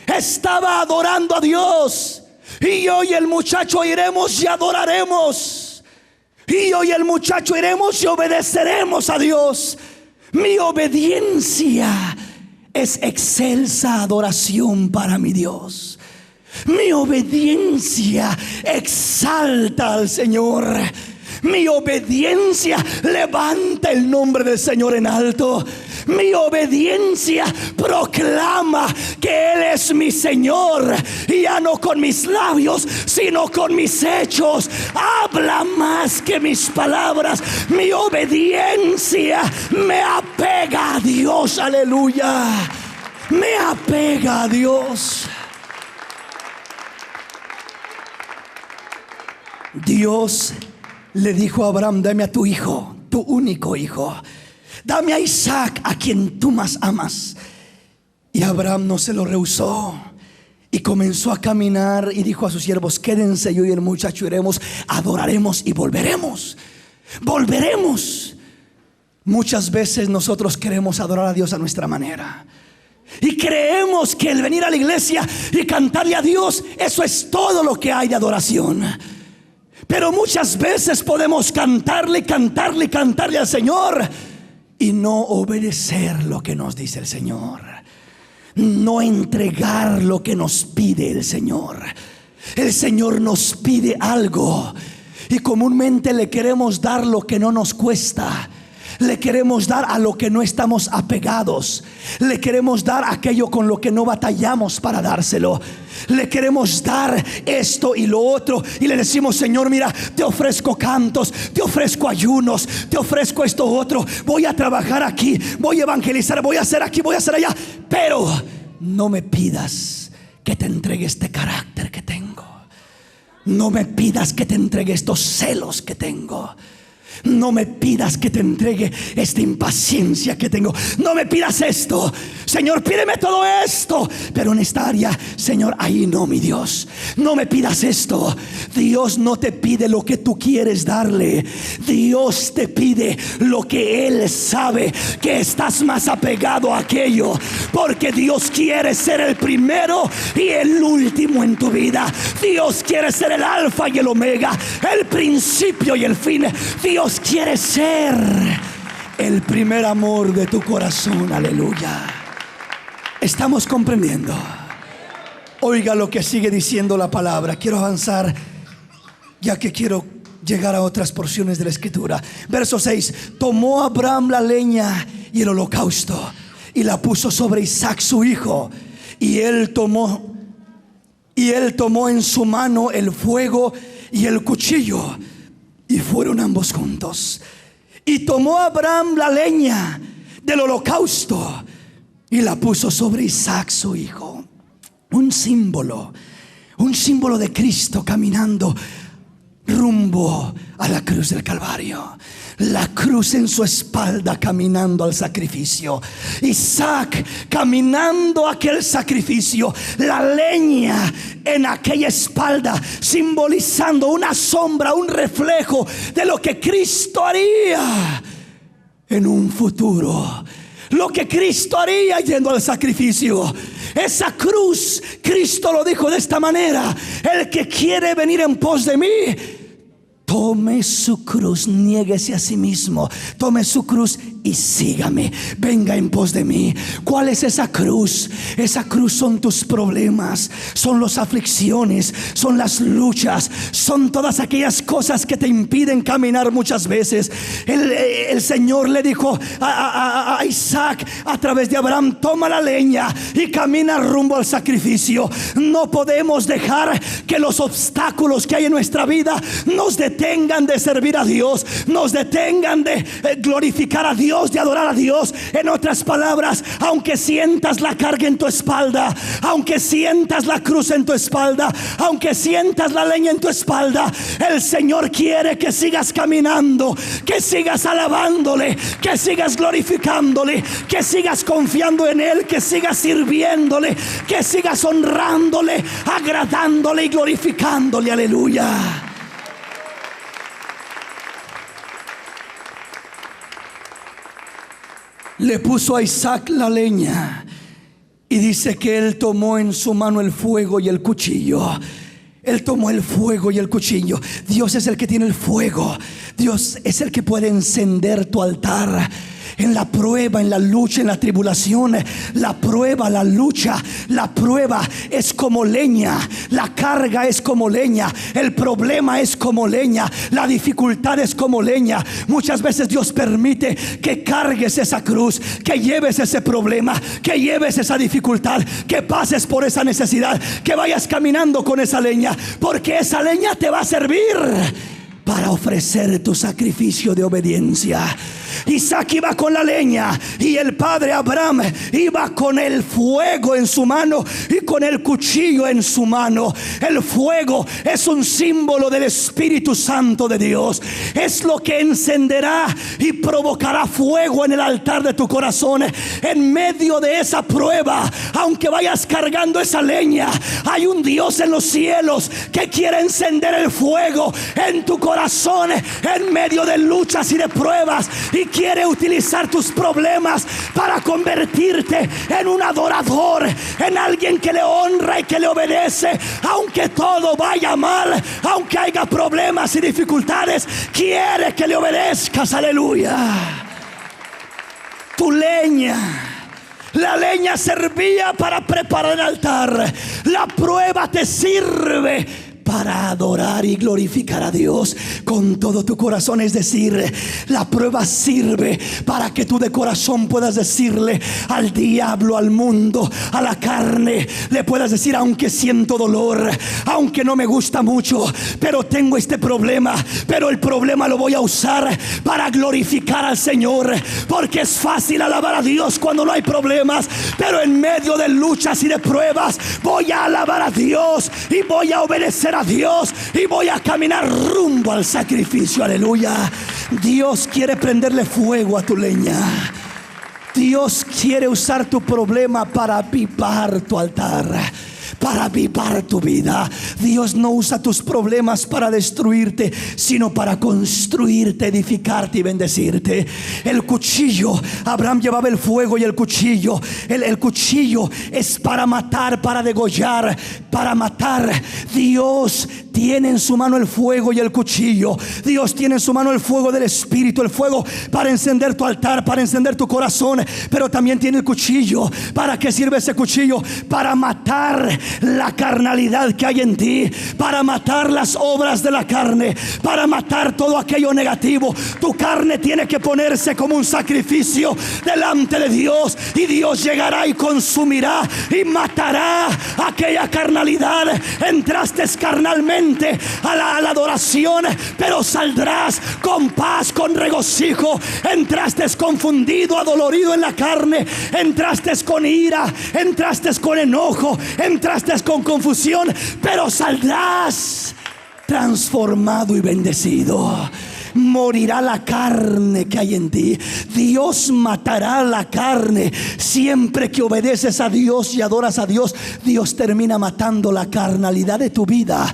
estaba adorando a Dios. Y yo y el muchacho iremos y adoraremos. Y yo y el muchacho iremos y obedeceremos a Dios. Mi obediencia es excelsa adoración para mi Dios. Mi obediencia exalta al Señor. Mi obediencia levanta el nombre del Señor en alto. Mi obediencia proclama que Él es mi Señor. Y ya no con mis labios, sino con mis hechos. Habla más que mis palabras. Mi obediencia me apega a Dios. Aleluya. Me apega a Dios. Dios le dijo a Abraham: dame a tu hijo, tu único hijo. Dame a Isaac, a quien tú más amas. Y Abraham no se lo rehusó. Y comenzó a caminar y dijo a sus siervos: quédense, yo y el muchacho iremos, adoraremos y volveremos. Volveremos. Muchas veces nosotros queremos adorar a Dios a nuestra manera. Y creemos que el venir a la iglesia y cantarle a Dios, eso es todo lo que hay de adoración. Pero muchas veces podemos cantarle al Señor y no obedecer lo que nos dice el Señor. No entregar lo que nos pide el Señor. El Señor nos pide algo y comúnmente le queremos dar lo que no nos cuesta. Le queremos dar a lo que no estamos apegados. Le queremos dar aquello con lo que no batallamos para dárselo. Le queremos dar esto y lo otro y le decimos: Señor, mira, te ofrezco cantos, te ofrezco ayunos, te ofrezco esto otro. Voy a trabajar aquí, voy a evangelizar, voy a hacer aquí, voy a hacer allá. Pero no me pidas que te entregue este carácter que tengo. No me pidas que te entregue estos celos que tengo. No me pidas que te entregue esta impaciencia que tengo. No me pidas esto. Señor, pídeme todo esto, pero en esta área, Señor, ahí no, mi Dios. No me pidas esto. Dios no te pide lo que tú quieres darle. Dios te pide lo que Él sabe que estás más apegado a aquello. Porque Dios quiere ser el primero y el último en tu vida. Dios quiere ser el alfa y el omega, el principio y el fin. Dios quiere ser el primer amor de tu corazón. Aleluya. Estamos comprendiendo. Oiga lo que sigue diciendo la palabra. Quiero avanzar, ya que quiero llegar a otras porciones de la escritura. Verso 6. Tomó Abraham la leña y el holocausto y la puso sobre Isaac su hijo. Y él tomó en su mano el fuego y el cuchillo, y fueron ambos juntos. Y tomó Abraham la leña del holocausto y la puso sobre Isaac su hijo. Un símbolo de Cristo caminando rumbo a la cruz del Calvario. La cruz en su espalda, caminando al sacrificio. Isaac caminando a aquel sacrificio. La leña en aquella espalda, simbolizando una sombra, un reflejo de lo que Cristo haría en un futuro. Lo que Cristo haría yendo al sacrificio. Esa cruz, Cristo lo dijo de esta manera: el que quiere venir en pos de mí, tome su cruz, niéguese a sí mismo, tome su cruz y sígame, venga en pos de mí. ¿Cuál es esa cruz? Esa cruz son tus problemas, son las aflicciones, son las luchas, son todas aquellas cosas que te impiden caminar muchas veces. El Señor le dijo a Isaac a través de Abraham: toma la leña y camina rumbo al sacrificio. No podemos dejar que los obstáculos que hay en nuestra vida nos detengan de servir a Dios, nos detengan de glorificar a Dios, de adorar a Dios. En otras palabras, aunque sientas la carga en tu espalda, aunque sientas la cruz en tu espalda, aunque sientas la leña en tu espalda, el Señor quiere que sigas caminando, que sigas alabándole, que sigas glorificándole, que sigas confiando en Él, que sigas sirviéndole, que sigas honrándole, agradándole y glorificándole. Aleluya. Le puso a Isaac la leña Y dice que él tomó en su mano el fuego y el cuchillo. Él tomó el fuego y el cuchillo. Dios es el que tiene el fuego. Dios es el que puede encender tu altar. En la prueba, en la lucha, en la tribulación, la prueba, la lucha, la prueba es como leña, la carga es como leña, el problema es como leña, la dificultad es como leña. Muchas veces Dios permite que cargues esa cruz, que lleves ese problema, que lleves esa dificultad, que pases por esa necesidad, que vayas caminando con esa leña, porque esa leña te va a servir para ofrecer tu sacrificio de obediencia. Isaac iba con la leña y el padre Abraham iba con el fuego en su mano y con el cuchillo en su mano. El fuego es un símbolo del Espíritu Santo de Dios. Es lo que encenderá y provocará fuego en el altar de tu corazón. En medio de esa prueba, aunque vayas cargando esa leña, hay un Dios en los cielos que quiere encender el fuego en tu corazón en medio de luchas y de pruebas, y quiere utilizar tus problemas para convertirte en un adorador, en alguien que le honra y que le obedece. Aunque todo vaya mal, aunque haya problemas y dificultades, quiere que le obedezcas. Aleluya. Tu leña, la leña servía para preparar el altar. La prueba te sirve para adorar y glorificar a Dios con todo tu corazón. Es decir, la prueba sirve para que tú de corazón puedas decirle al diablo, al mundo, a la carne, le puedas decir: aunque siento dolor, aunque no me gusta mucho, pero tengo este problema, pero el problema lo voy a usar para glorificar al Señor. Porque es fácil alabar a Dios cuando no hay problemas, pero en medio de luchas y de pruebas voy a alabar a Dios y voy a obedecer a Dios y voy a caminar rumbo al sacrificio. Aleluya. Dios quiere prenderle fuego a tu leña. Dios quiere usar tu problema para avivar tu altar, para avivar tu vida. Dios no usa tus problemas para destruirte, sino para construirte, edificarte y bendecirte. El cuchillo, Abraham llevaba el fuego y el cuchillo. El cuchillo es para matar, para degollar, para matar. Dios tiene en su mano el fuego y el cuchillo. Dios tiene en su mano el fuego del Espíritu, el fuego para encender tu altar, para encender tu corazón. Pero también tiene el cuchillo. ¿Para qué sirve ese cuchillo? Para matar la carnalidad que hay en ti, para matar las obras de la carne, para matar todo aquello negativo. Tu carne tiene que ponerse como un sacrificio delante de Dios, y Dios llegará y consumirá y matará aquella carnalidad. Entraste carnalmente a la adoración, pero saldrás con paz, con regocijo. Entraste confundido, adolorido en la carne, entraste con ira, entraste con enojo, entraste con confusión, pero saldrás transformado y bendecido. Morirá la carne que hay en ti. Dios matará la carne. Siempre que obedeces a Dios y adoras a Dios, Dios termina matando la carnalidad de tu vida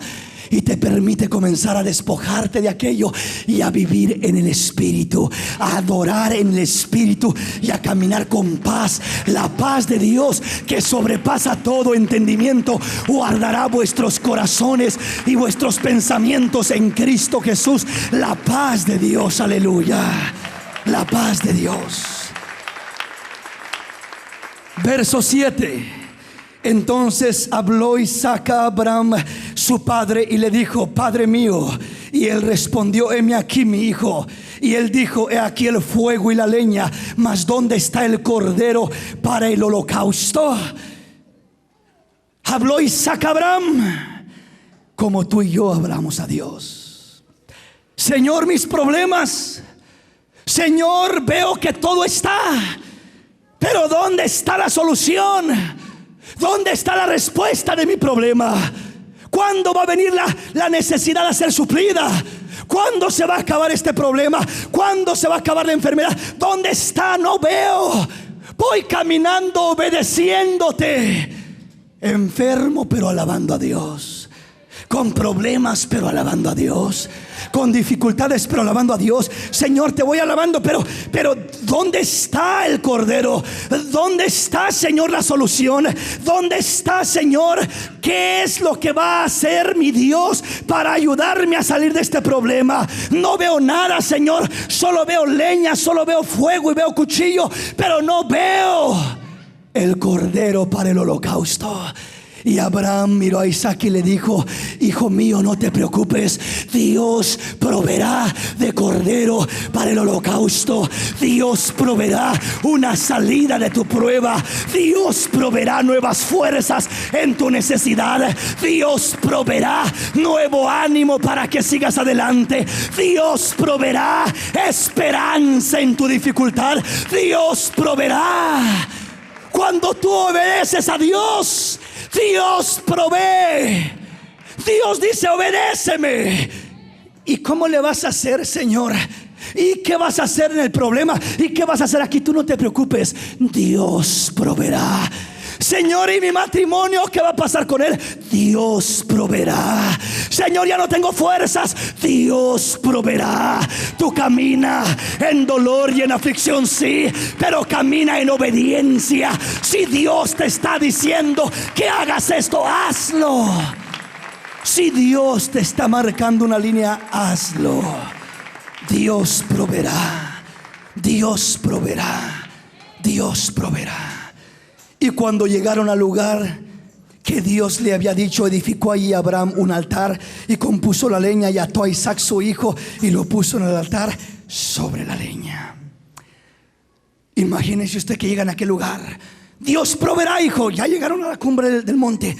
y te permite comenzar a despojarte de aquello y a vivir en el Espíritu, a adorar en el Espíritu y a caminar con paz. La paz de Dios, que sobrepasa todo entendimiento, guardará vuestros corazones y vuestros pensamientos en Cristo Jesús. La paz de Dios, aleluya. La paz de Dios. Verso 7. Entonces habló Isaac a Abraham su padre y le dijo: Padre mío. Y él respondió: heme aquí, mi hijo. Y él dijo: he aquí el fuego y la leña, mas ¿dónde está el cordero para el holocausto? Habló Isaac a Abraham como tú y yo hablamos a Dios. Señor, mis problemas, Señor, veo que todo está, pero ¿dónde está la solución? ¿Dónde está la respuesta de mi problema? ¿Cuándo va a venir la necesidad de ser suplida? ¿Cuándo se va a acabar este problema? ¿Cuándo se va a acabar la enfermedad? ¿Dónde está? No veo. Voy caminando obedeciéndote, enfermo pero alabando a Dios, con problemas, pero alabando a Dios, con dificultades, pero alabando a Dios. Señor, te voy alabando, pero ¿dónde está el Cordero? ¿Dónde está, Señor, la solución? ¿Dónde está, Señor? ¿Qué es lo que va a hacer mi Dios para ayudarme a salir de este problema? No veo nada, Señor. Solo veo leña, solo veo fuego y veo cuchillo, pero no veo el Cordero para el holocausto. Y Abraham miró a Isaac y le dijo: hijo mío, no te preocupes, Dios proveerá de cordero para el holocausto. Dios proveerá una salida de tu prueba. Dios proveerá nuevas fuerzas en tu necesidad. Dios proveerá nuevo ánimo para que sigas adelante. Dios proveerá esperanza en tu dificultad. Dios proveerá. Cuando tú obedeces a Dios, Dios provee. Dios dice: obedéceme. ¿Y cómo le vas a hacer, Señor? ¿Y qué vas a hacer en el problema? ¿Y qué vas a hacer aquí? Tú no te preocupes, Dios proveerá. Señor, ¿y mi matrimonio? ¿Qué va a pasar con él? Dios proveerá. Señor, ya no tengo fuerzas. Dios proveerá. Tú camina en dolor y en aflicción, sí, pero camina en obediencia. Si Dios te está diciendo que hagas esto, hazlo. Si Dios te está marcando una línea, hazlo. Dios proveerá. Dios proveerá. Dios proveerá. Y cuando llegaron al lugar que Dios le había dicho, edificó allí Abraham un altar y compuso la leña y ató a Isaac su hijo y lo puso en el altar sobre la leña. Imagínese usted que llegan a aquel lugar. Dios proveerá, hijo. Ya llegaron a la cumbre del monte.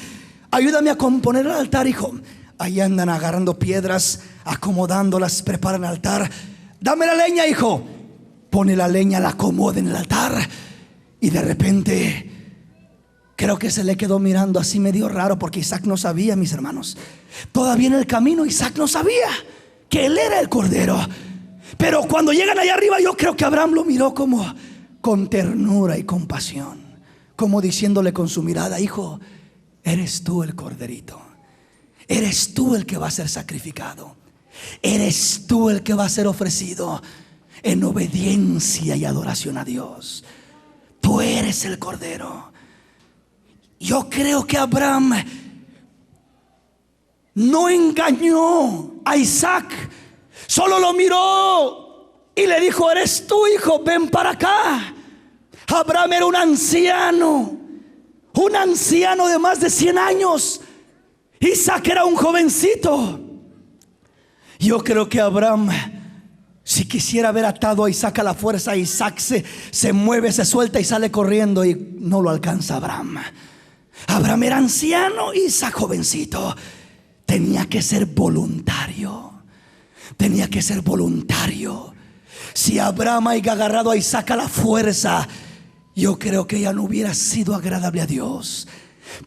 Ayúdame a componer el altar, hijo. Ahí andan agarrando piedras, acomodándolas, preparan el altar. Dame la leña, hijo. Pone la leña, la acomoda en el altar. Y de repente creo que se le quedó mirando así medio raro, porque Isaac no sabía, mis hermanos. Todavía en el camino Isaac no sabía que él era el Cordero. Pero cuando llegan allá arriba, yo creo que Abraham lo miró como con ternura y compasión, como diciéndole con su mirada: hijo, eres tú el corderito. Eres tú el que va a ser sacrificado. Eres tú el que va a ser ofrecido en obediencia y adoración a Dios. Tú eres el Cordero. Yo creo que Abraham no engañó a Isaac. Solo lo miró y le dijo: eres tú, hijo, ven para acá. Abraham era un anciano de más de 100 años. Isaac era un jovencito. Yo creo que Abraham, si quisiera haber atado a Isaac a la fuerza, Isaac se mueve, se suelta y sale corriendo, y no lo alcanza Abraham. Abraham era anciano, Isaac jovencito. Tenía que ser voluntario. Tenía que ser voluntario. Si Abraham haya agarrado a Isaac a la fuerza, yo creo que ya no hubiera sido agradable a Dios.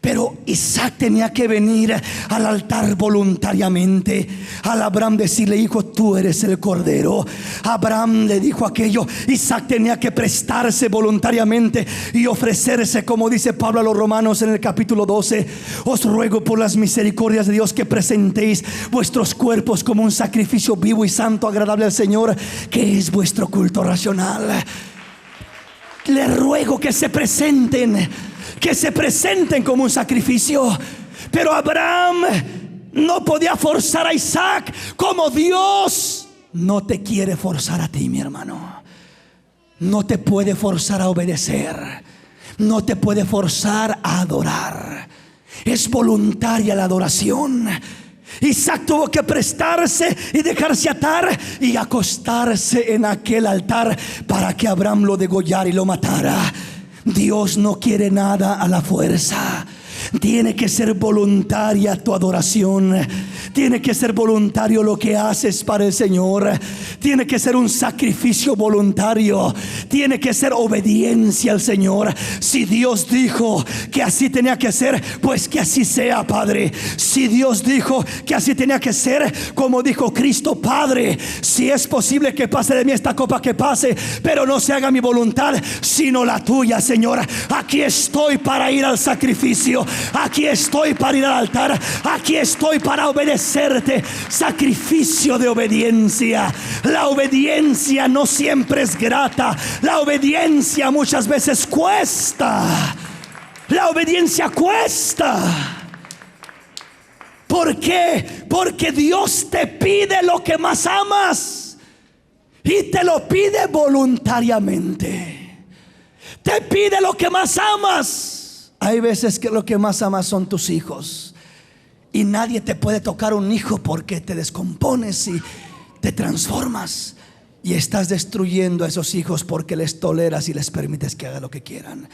Pero Isaac tenía que venir al altar voluntariamente. Al Abraham decirle: hijo, tú eres el Cordero. Abraham le dijo aquello. Isaac tenía que prestarse voluntariamente y ofrecerse, como dice Pablo a los Romanos en el capítulo 12: os ruego por las misericordias de Dios que presentéis vuestros cuerpos como un sacrificio vivo y santo, agradable al Señor, que es vuestro culto racional. Le ruego que se presenten como un sacrificio. Pero Abraham no podía forzar a Isaac, como Dios no te quiere forzar a ti, mi hermano. No te puede forzar a obedecer. No te puede forzar a adorar. Es voluntaria la adoración. Isaac tuvo que prestarse y dejarse atar y acostarse en aquel altar para que Abraham lo degollara y lo matara. Dios no quiere nada a la fuerza. Tiene que ser voluntaria tu adoración. Tiene que ser voluntario lo que haces para el Señor. Tiene que ser un sacrificio voluntario. Tiene que ser obediencia al Señor. Si Dios dijo que así tenía que ser, pues que así sea, Padre. Si Dios dijo que así tenía que ser, como dijo Cristo: Padre, si es posible que pase de mí esta copa, que pase, pero no se haga mi voluntad sino la tuya, Señor. Aquí estoy para ir al sacrificio. aquí estoy para ir al altar, aquí estoy para obedecerte. Sacrificio de obediencia. La obediencia no siempre es grata. La obediencia muchas veces cuesta. La obediencia cuesta. ¿Por qué? Porque Dios te pide lo que más amas y te lo pide voluntariamente. Te pide lo que más amas. Hay veces que lo que más amas son tus hijos, y nadie te puede tocar un hijo porque te descompones y te transformas y estás destruyendo a esos hijos porque les toleras y les permites que hagan lo que quieran.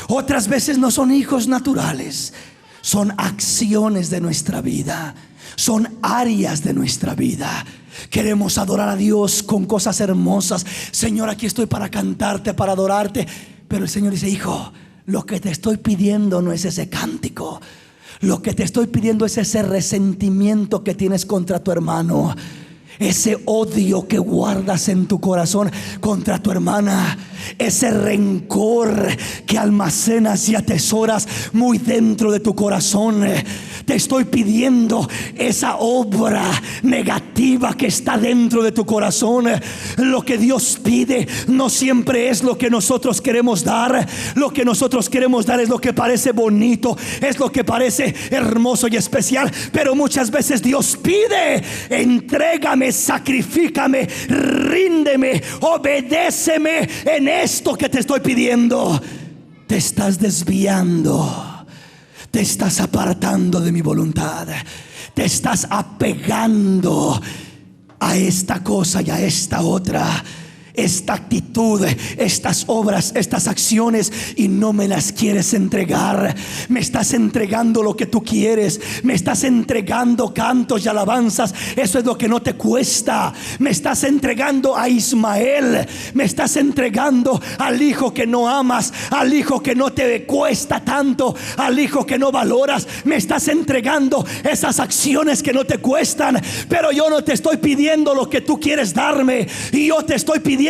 Otras veces no son hijos naturales, son acciones de nuestra vida, son áreas de nuestra vida. Queremos adorar a Dios con cosas hermosas. Señor, aquí estoy para cantarte, para adorarte. Pero el Señor dice: hijo, lo que te estoy pidiendo no es ese cántico. Lo que te estoy pidiendo es ese resentimiento que tienes contra tu hermano, ese odio que guardas en tu corazón contra tu hermana, ese rencor que almacenas y atesoras muy dentro de tu corazón. Te estoy pidiendo esa obra negativa que está dentro de tu corazón. Lo que Dios pide no siempre es lo que nosotros queremos dar. Lo que nosotros queremos dar es lo que parece bonito, es lo que parece hermoso y especial. Pero muchas veces Dios pide: entrégame, sacrifícame, ríndeme, obedéceme en esto que te estoy pidiendo. Te estás desviando. Te estás apartando de mi voluntad. Te estás apegando a esta cosa y a esta otra, esta actitud, estas obras, estas acciones, y no me las quieres entregar. Me estás entregando lo que tú quieres. Me estás entregando cantos y alabanzas. Eso es lo que no te cuesta. Me estás entregando a Ismael. Me estás entregando al hijo que no amas, al hijo que no te cuesta tanto, al hijo que no valoras. Me estás entregando esas acciones que no te cuestan. Pero yo no te estoy pidiendo lo que tú quieres darme, y yo te estoy pidiendo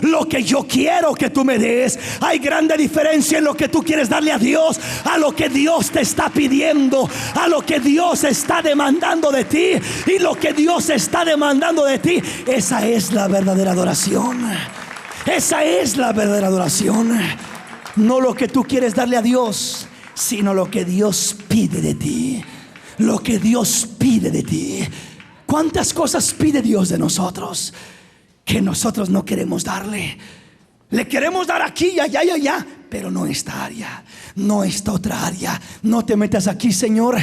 lo que yo quiero que tú me des. Hay grande diferencia en lo que tú quieres darle a Dios, a lo que Dios te está pidiendo, a lo que Dios está demandando de ti. Y lo que Dios está demandando de ti, esa es la verdadera adoración. Esa es la verdadera adoración. No lo que tú quieres darle a Dios, sino lo que Dios pide de ti. Lo que Dios pide de ti. ¿Cuántas cosas pide Dios de nosotros que nosotros no queremos darle? Le queremos dar aquí y allá y allá, pero no esta área, no esta otra área. No te metas aquí, Señor.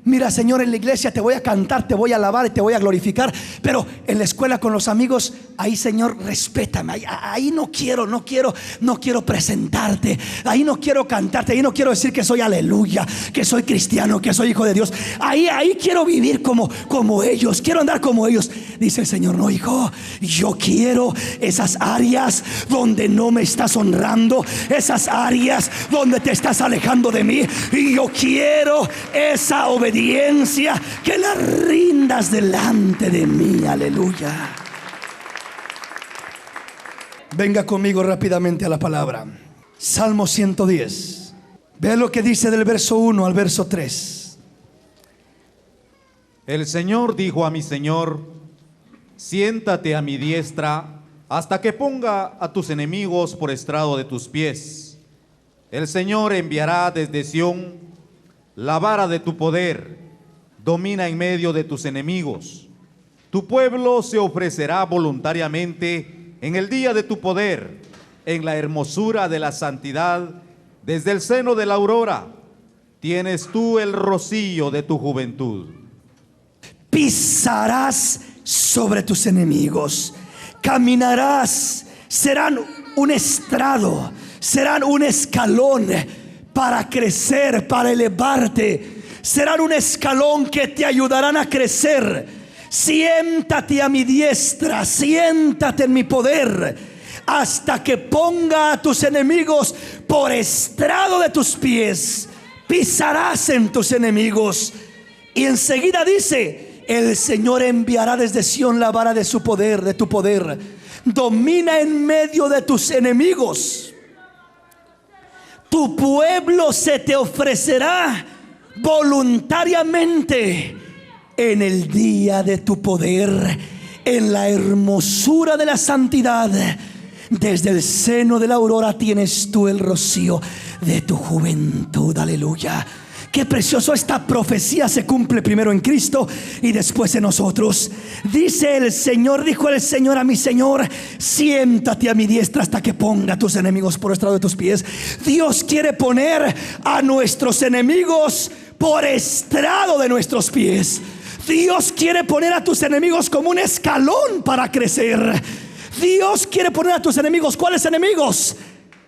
Mira, Señor, en la iglesia te voy a cantar, te voy a alabar y te voy a glorificar, pero en la escuela con los amigos, ahí, Señor, respétame. Ahí no quiero presentarte. Ahí no quiero cantarte. Ahí no quiero decir que soy aleluya, que soy cristiano, que soy hijo de Dios. Ahí quiero vivir como ellos. Quiero andar como ellos. Dice el Señor: no, hijo, yo quiero esas áreas donde no me estás honrando, esas áreas donde te estás alejando de mí. Y yo quiero esa obediencia, que la rindas delante de mí. Aleluya. Venga conmigo rápidamente a la palabra. Salmo 110. Vea lo que dice del verso 1 al verso 3.
El Señor dijo a mi Señor: siéntate a mi diestra hasta que ponga a tus enemigos por estrado de tus pies. El Señor enviará desde Sión la vara de tu poder, domina en medio de tus enemigos. Tu pueblo se ofrecerá voluntariamente en el día de tu poder, en la hermosura de la santidad, desde el seno de la aurora. Tienes tú el rocío de tu juventud.
Pisarás sobre tus enemigos, caminarás, serán un estrado, serán un escalón para crecer, para elevarte. Serán un escalón que te ayudarán a crecer. Siéntate a mi diestra, siéntate en mi poder, hasta que ponga a tus enemigos por estrado de tus pies. Pisarás en tus enemigos. Y enseguida dice: el Señor enviará desde Sión la vara de su poder, de tu poder. Domina en medio de tus enemigos. Tu pueblo se te ofrecerá voluntariamente en el día de tu poder, en la hermosura de la santidad. Desde el seno de la aurora tienes tú el rocío de tu juventud. Aleluya. Qué precioso, esta profecía se cumple primero en Cristo y después en nosotros. Dice el Señor, dijo el Señor a mi Señor: siéntate a mi diestra hasta que ponga a tus enemigos por estrado de tus pies. Dios quiere poner a nuestros enemigos por estrado de nuestros pies. Dios quiere poner a tus enemigos como un escalón para crecer. Dios quiere poner a tus enemigos. ¿Cuáles enemigos?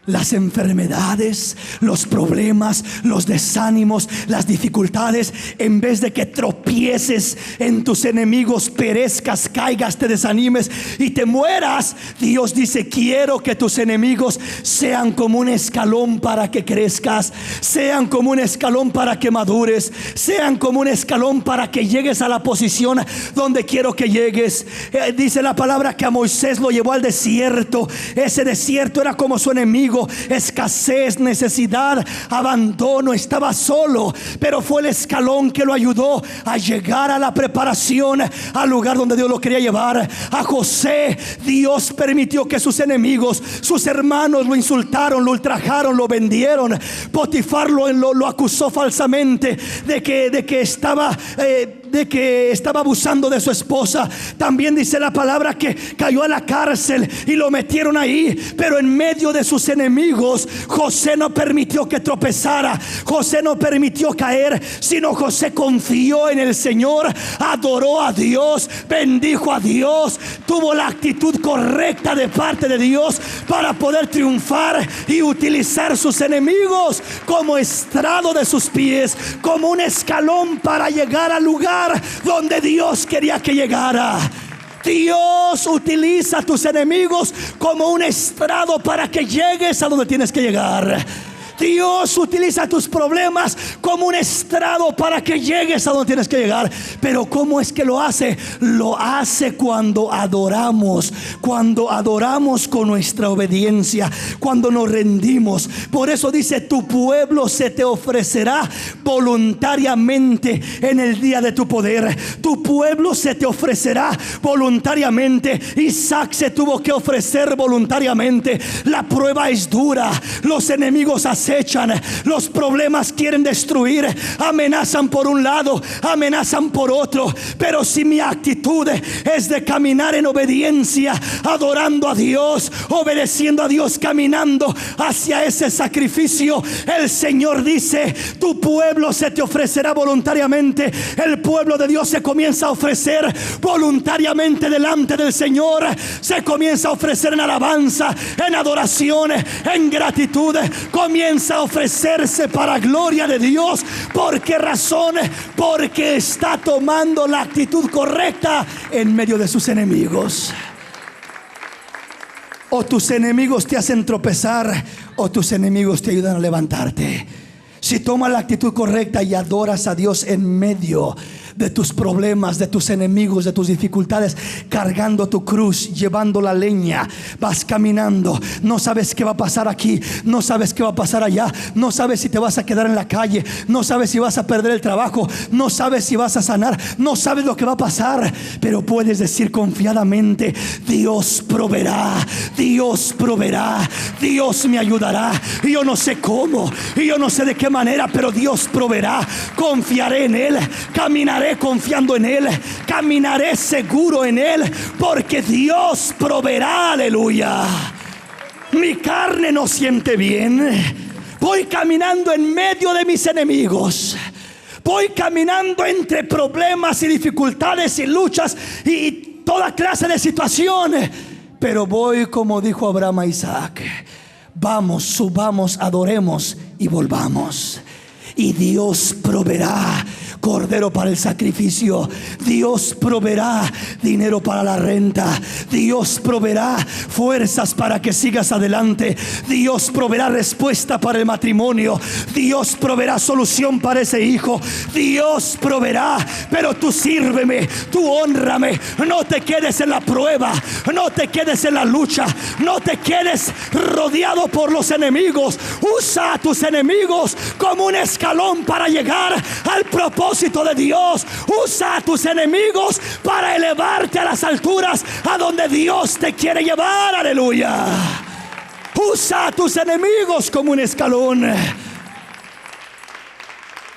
Las enfermedades, los problemas, los desánimos, las dificultades. En vez de que tropieces en tus enemigos, perezcas, caigas, te desanimes y te mueras, Dios dice: quiero que tus enemigos sean como un escalón para que crezcas, sean como un escalón para que madures, sean como un escalón para que llegues a la posición donde quiero que llegues. Dice la palabra que a Moisés lo llevó al desierto. Ese desierto era como su enemigo: escasez, necesidad, abandono. Estaba solo, pero fue el escalón que lo ayudó a llegar a la preparación, al lugar donde Dios lo quería llevar. A José, Dios permitió que sus enemigos, sus hermanos, lo insultaron, lo ultrajaron, lo vendieron. Potifar lo acusó falsamente de que estaba abusando de su esposa. También dice la palabra que cayó a la cárcel y lo metieron ahí. Pero en medio de sus enemigos, José no permitió que tropezara, José no permitió caer, sino José confió en el Señor, adoró a Dios, bendijo a Dios, tuvo la actitud correcta de parte de Dios para poder triunfar y utilizar sus enemigos como estrado de sus pies, como un escalón para llegar al lugar donde Dios quería que llegara. Dios utiliza a tus enemigos como un estrado para que llegues a donde tienes que llegar. Dios utiliza tus problemas como un estrado para que llegues a donde tienes que llegar. Pero ¿cómo es que lo hace? Lo hace cuando adoramos con nuestra obediencia, cuando nos rendimos. Por eso dice: tu pueblo se te ofrecerá voluntariamente en el día de tu poder. Tu pueblo se te ofrecerá voluntariamente. Isaac se tuvo que ofrecer voluntariamente. La prueba es dura, los enemigos acechan, los problemas quieren destruir, amenazan por un lado, amenazan por otro. Pero si mi actitud es de caminar en obediencia, adorando a Dios, obedeciendo a Dios, caminando hacia ese sacrificio, el Señor dice: tu pueblo se te ofrecerá voluntariamente. El pueblo de Dios se comienza a ofrecer voluntariamente delante del Señor. Se comienza a ofrecer en alabanza, en adoración, en gratitud. Comienza a ofrecerse para gloria de Dios. ¿Por qué razón? Porque está tomando la actitud correcta en medio de sus enemigos. O tus enemigos te hacen tropezar, o tus enemigos te ayudan a levantarte. Si tomas la actitud correcta y adoras a Dios en medio de tus problemas, de tus enemigos, de tus dificultades, cargando tu cruz, llevando la leña, vas caminando, no sabes qué va a pasar aquí, no sabes qué va a pasar allá, no sabes si te vas a quedar en la calle, no sabes si vas a perder el trabajo, no sabes si vas a sanar, no sabes lo que va a pasar, pero puedes decir confiadamente: Dios proveerá, Dios proveerá, Dios me ayudará. Y yo no sé cómo, y yo no sé de qué manera, pero Dios proveerá. Confiaré en Él, caminaré confiando en Él, caminaré seguro en Él, porque Dios proveerá. Aleluya. Mi carne no siente bien. Voy caminando en medio de mis enemigos. Voy caminando entre problemas y dificultades y luchas y toda clase de situaciones. Pero voy como dijo Abraham a Isaac: vamos, subamos, adoremos y volvamos. Y Dios proveerá cordero para el sacrificio. Dios proveerá dinero para la renta. Dios proveerá fuerzas para que sigas adelante. Dios proveerá respuesta para el matrimonio. Dios proveerá solución para ese hijo. Dios proveerá, pero tú sírveme, tú hónrame. No te quedes en la prueba, no te quedes en la lucha, no te quedes rodeado por los enemigos. Usa a tus enemigos como un escalón para llegar al propósito de Dios. Usa a tus enemigos para elevarte a las alturas a donde Dios te quiere llevar. Aleluya. Usa a tus enemigos como un escalón.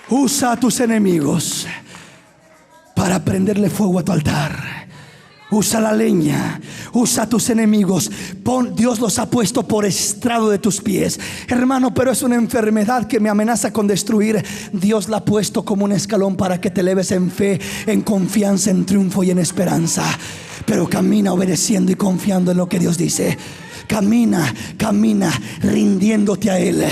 Usa a tus enemigos para prenderle fuego a tu altar. Usa la leña, usa a tus enemigos. Dios los ha puesto por estrado de tus pies. Hermano, pero es una enfermedad que me amenaza con destruir. Dios la ha puesto como un escalón para que te eleves en fe, en confianza, en triunfo y en esperanza. Pero camina obedeciendo y confiando en lo que Dios dice. Camina, camina rindiéndote a Él.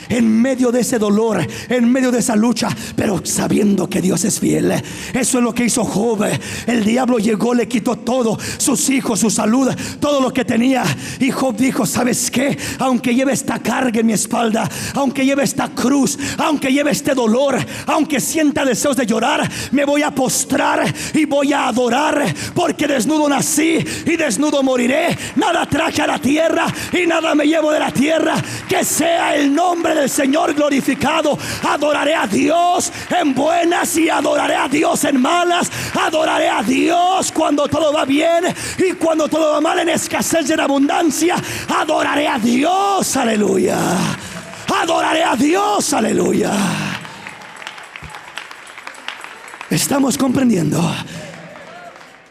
En medio de ese dolor, en medio de esa lucha, pero sabiendo que Dios es fiel. Eso es lo que hizo Job. El diablo llegó, le quitó todo, sus hijos, su salud, todo lo que tenía. Y Job dijo: ¿sabes qué? Aunque lleve esta carga en mi espalda, aunque lleve esta cruz, aunque lleve este dolor, aunque sienta deseos de llorar, me voy a postrar y voy a adorar, porque desnudo nací y desnudo moriré. Nada traje a la tierra y nada me llevo de la tierra. Que sea el nombre del Señor glorificado. Adoraré a Dios en buenas y adoraré a Dios en malas. Adoraré a Dios cuando todo va bien y cuando todo va mal, en escasez y en abundancia. Adoraré a Dios, aleluya. Adoraré a Dios, aleluya. Estamos comprendiendo.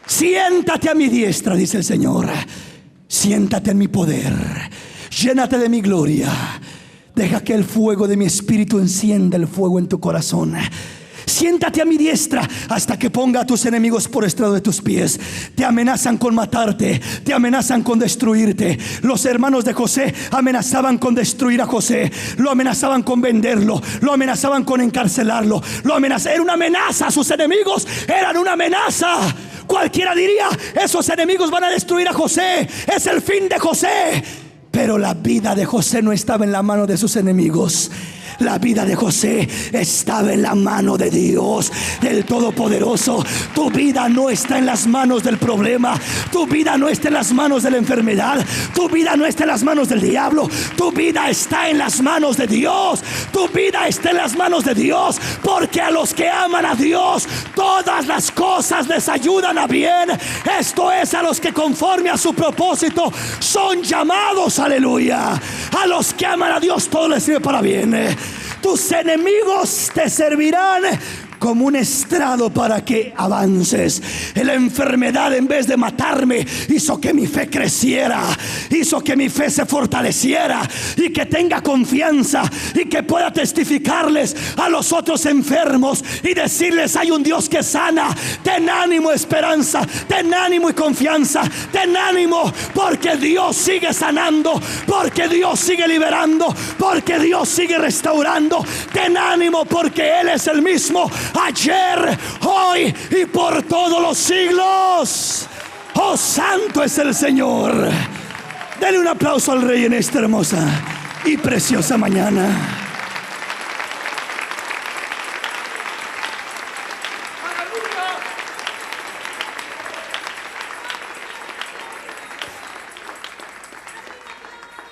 Siéntate a mi diestra, dice el Señor. Siéntate en mi poder. Llénate de mi gloria. Deja que el fuego de mi espíritu encienda el fuego en tu corazón. Siéntate a mi diestra hasta que ponga a tus enemigos por estrado de tus pies. Te amenazan con matarte, te amenazan con destruirte. Los hermanos de José amenazaban con destruir a José. Lo amenazaban con venderlo, lo amenazaban con encarcelarlo. Era una amenaza. Sus enemigos eran una amenaza. Cualquiera diría: esos enemigos van a destruir a José, es el fin de José. Pero la vida de José no estaba en la mano de sus enemigos. La vida de José estaba en la mano de Dios, del Todopoderoso. Tu vida no está en las manos del problema. Tu vida no está en las manos de la enfermedad. Tu vida no está en las manos del diablo. Tu vida está en las manos de Dios. Tu vida está en las manos de Dios, porque a los que aman a Dios, todas las cosas les ayudan a bien. Esto es, a los que conforme a su propósito son llamados, aleluya. A los que aman a Dios, todo les sirve para bien. Tus enemigos te servirán como un estrado para que avances. La enfermedad, en vez de matarme, hizo que mi fe creciera, hizo que mi fe se fortaleciera y que tenga confianza y que pueda testificarles a los otros enfermos y decirles: hay un Dios que sana. Ten ánimo, esperanza, ten ánimo y confianza, ten ánimo, porque Dios sigue sanando, porque Dios sigue liberando, porque Dios sigue restaurando. Ten ánimo, porque Él es el mismo ayer, hoy y por todos los siglos. Oh, santo es el Señor. Dale un aplauso al Rey en esta hermosa y preciosa mañana.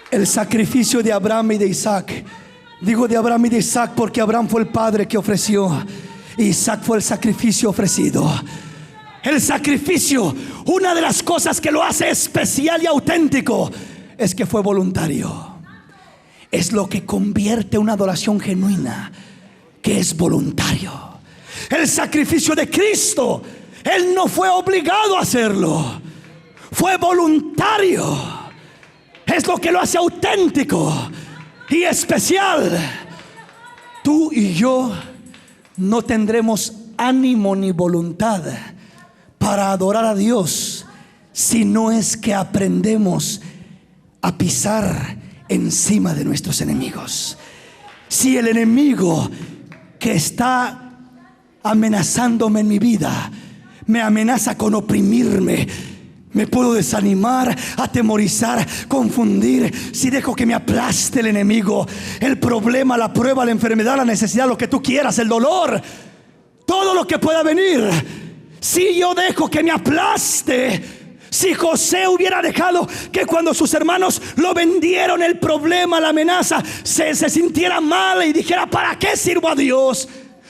El sacrificio de Abraham y de Isaac. Digo de Abraham y de Isaac porque Abraham fue el padre que ofreció. Isaac fue el sacrificio ofrecido. El sacrificio, una de las cosas que lo hace especial y auténtico, es que fue voluntario. Es lo que convierte una adoración genuina, que es voluntario. El sacrificio de Cristo, Él no fue obligado a hacerlo, fue voluntario. Es lo que lo hace auténtico y especial. Tú y yo no tendremos ánimo ni voluntad para adorar a Dios si no es que aprendemos a pisar encima de nuestros enemigos. Si el enemigo que está amenazándome en mi vida. Me amenaza con oprimirme. Me puedo desanimar, atemorizar, confundir si dejo que me aplaste el enemigo, el problema, la prueba, la enfermedad, la necesidad, lo que tú quieras, el dolor, todo lo que pueda venir. Si yo dejo que me aplaste, si José hubiera dejado que cuando sus hermanos lo vendieron, el problema, la amenaza, se sintiera mal y dijera: ¿para qué sirvo a Dios?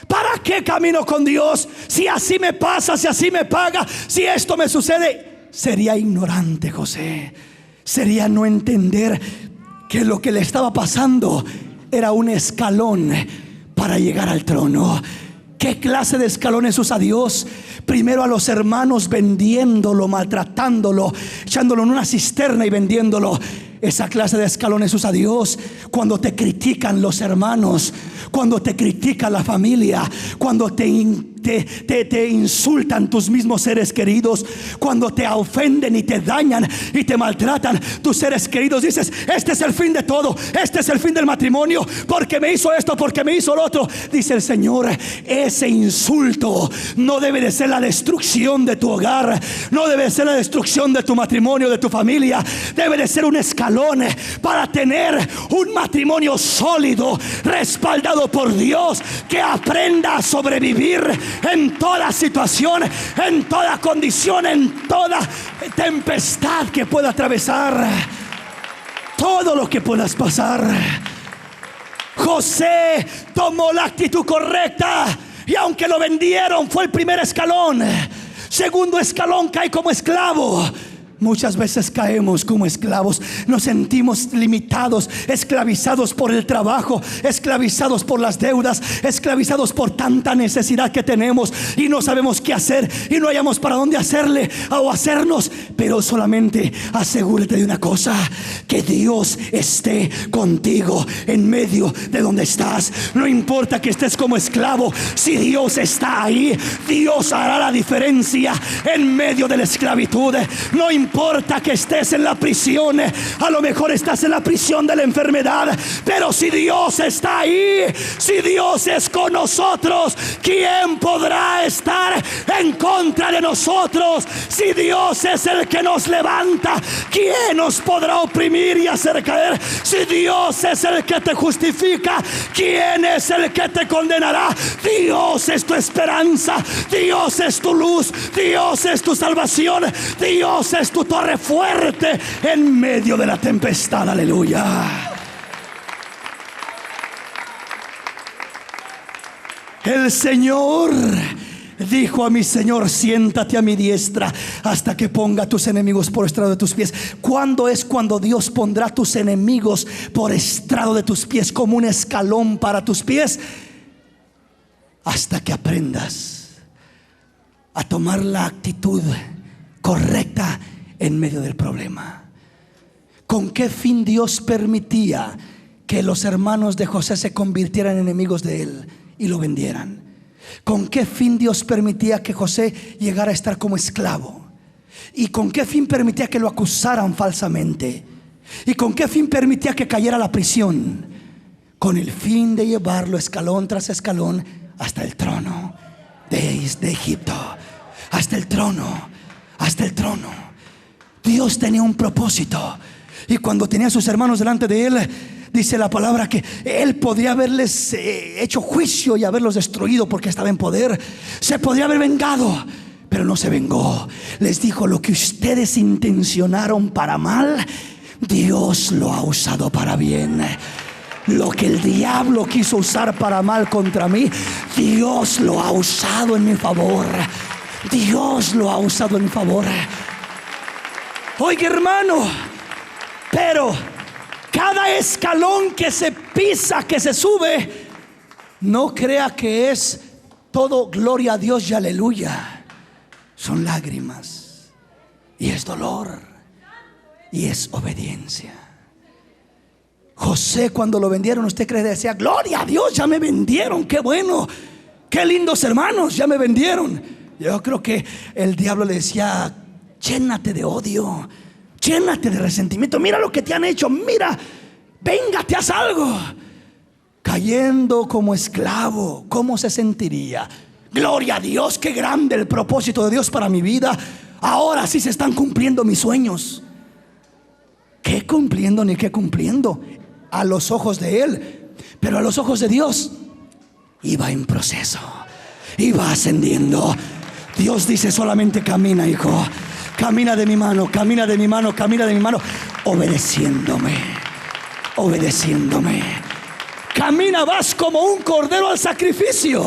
¿Para qué camino con Dios? Si así me pasa, si así me paga, si esto me sucede. Sería ignorante José. Sería no entender que lo que le estaba pasando era un escalón para llegar al trono. ¿Qué clase de escalones usa Dios? Primero a los hermanos vendiéndolo, maltratándolo, echándolo en una cisterna y vendiéndolo. Esa clase de escalones usa Dios cuando te critican los hermanos, cuando te critica la familia, cuando te insultan tus mismos seres queridos, cuando te ofenden y te dañan y te maltratan tus seres queridos. Dices: este es el fin de todo, este es el fin del matrimonio, porque me hizo esto, porque me hizo lo otro. Dice el Señor: ese insulto no debe de ser la destrucción de tu hogar, no debe de ser la destrucción de tu matrimonio, de tu familia. Debe de ser un escalón para tener un matrimonio sólido, respaldado por Dios, que aprenda a sobrevivir en toda situación, en toda condición, en toda tempestad que pueda atravesar, todo lo que puedas pasar. José tomó la actitud correcta, y aunque lo vendieron, fue el primer escalón. Segundo escalón, cae como esclavo. Muchas veces caemos como esclavos, nos sentimos limitados, esclavizados por el trabajo, esclavizados por las deudas, esclavizados por tanta necesidad que tenemos y no sabemos qué hacer y no hallamos para dónde hacerle o hacernos. Pero solamente asegúrate de una cosa: que Dios esté contigo en medio de donde estás. No importa que estés como esclavo, si Dios está ahí, Dios hará la diferencia en medio de la esclavitud. No importa que estés en la prisión, a lo mejor estás en la prisión de la enfermedad, pero si Dios está ahí, si Dios es con nosotros, ¿quién podrá estar en contra de nosotros? Si Dios es el que nos levanta, ¿quién nos podrá oprimir y hacer caer? Si Dios es el que te justifica, ¿quién es el que te condenará? Dios es tu esperanza, Dios es tu luz, Dios es tu salvación, Dios es tu torre fuerte en medio de la tempestad. Aleluya. El Señor dijo a mi Señor: siéntate a mi diestra hasta que ponga a tus enemigos por estrado de tus pies. ¿Cuándo es cuando Dios pondrá a tus enemigos por estrado de tus pies, como un escalón para tus pies? Hasta que aprendas a tomar la actitud correcta en medio del problema. ¿Con qué fin Dios permitía que los hermanos de José se convirtieran en enemigos de él y lo vendieran? ¿Con qué fin Dios permitía que José llegara a estar como esclavo? ¿Y con qué fin permitía que lo acusaran falsamente? ¿Y con qué fin permitía que cayera a la prisión? Con el fin de llevarlo escalón tras escalón hasta el trono de Egipto, hasta el trono, hasta el trono. Dios tenía un propósito, y cuando tenía a sus hermanos delante de él, dice la palabra que él podría haberles hecho juicio y haberlos destruido porque estaba en poder. Se podría haber vengado, pero no se vengó. Les dijo: lo que ustedes intencionaron para mal, Dios lo ha usado para bien. Lo que el diablo quiso usar para mal contra mí, Dios lo ha usado en mi favor. Dios lo ha usado en mi favor. Oiga, hermano, pero cada escalón que se pisa, que se sube, no crea que es todo gloria a Dios y aleluya. Son lágrimas, y es dolor, y es obediencia. José, cuando lo vendieron, ¿usted cree que decía: gloria a Dios, ya me vendieron, qué bueno, qué lindos hermanos, ya me vendieron? Yo creo que el diablo le decía: llénate de odio, llénate de resentimiento, mira lo que te han hecho, mira, véngate, haz algo. Cayendo como esclavo, ¿cómo se sentiría? Gloria a Dios, qué grande el propósito de Dios para mi vida. Ahora sí se están cumpliendo mis sueños. ¿Qué cumpliendo ni qué cumpliendo? A los ojos de Él, pero a los ojos de Dios iba en proceso, iba ascendiendo. Dios dice solamente camina, hijo. Camina de mi mano, camina de mi mano, camina de mi mano, obedeciéndome, obedeciéndome. Camina, vas como un cordero al sacrificio,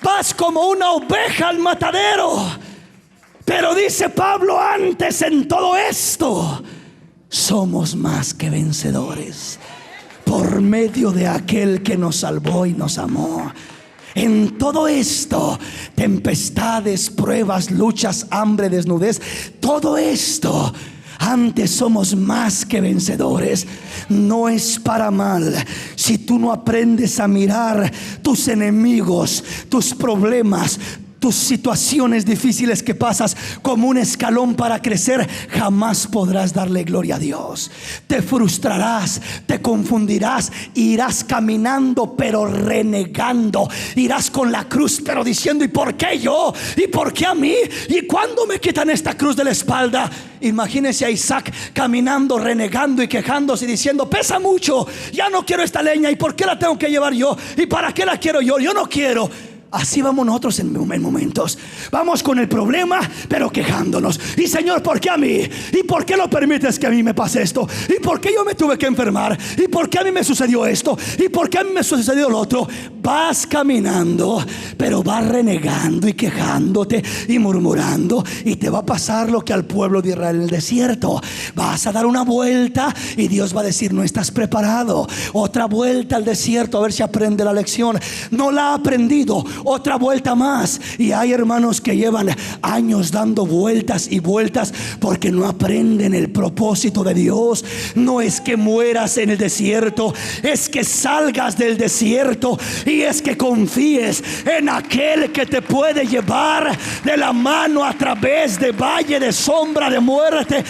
vas como una oveja al matadero. Pero dice Pablo, antes en todo esto somos más que vencedores por medio de aquel que nos salvó y nos amó. En todo esto, tempestades, pruebas, luchas, hambre, desnudez, todo esto, antes somos más que vencedores. No es para mal si tú no aprendes a mirar tus enemigos, tus problemas, tus situaciones difíciles que pasas como un escalón para crecer. Jamás podrás darle gloria a Dios. Te frustrarás, te confundirás, irás caminando pero renegando. Irás con la cruz pero diciendo: ¿y por qué yo? ¿Y por qué a mí? ¿Y cuándo me quitan esta cruz de la espalda? Imagínense a Isaac caminando, renegando y quejándose y diciendo: pesa mucho, ya no quiero esta leña. ¿Y por qué la tengo que llevar yo? ¿Y para qué la quiero yo? Yo no quiero. Así vamos nosotros en momentos. Vamos con el problema pero quejándonos. Y Señor, ¿por qué a mí? ¿Y por qué lo permites que a mí me pase esto? ¿Y por qué yo me tuve que enfermar? ¿Y por qué a mí me sucedió esto? ¿Y por qué a mí me sucedió lo otro? Vas caminando pero vas renegando y quejándote y murmurando, y te va a pasar lo que al pueblo de Israel en el desierto. Vas a dar una vuelta y Dios va a decir: no estás preparado. Otra vuelta al desierto a ver si aprende la lección. No la ha aprendido. Otra vuelta más. Y hay hermanos que llevan años dando vueltas y vueltas porque no aprenden el propósito de Dios. No es que mueras en el desierto, es que salgas del desierto y es que confíes en aquel que te puede llevar de la mano a través de valle de sombra de muerte.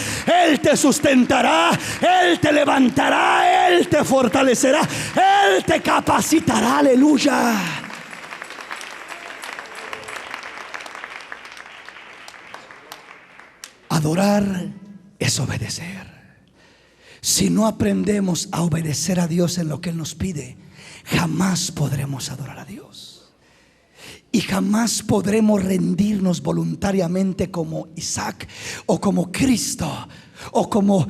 Él te sustentará, Él te levantará, Él te fortalecerá, Él te capacitará. Aleluya. Adorar es obedecer. Si no aprendemos a obedecer a Dios en lo que Él nos pide, jamás podremos adorar a Dios. Y jamás podremos rendirnos voluntariamente como Isaac, o como Cristo, o como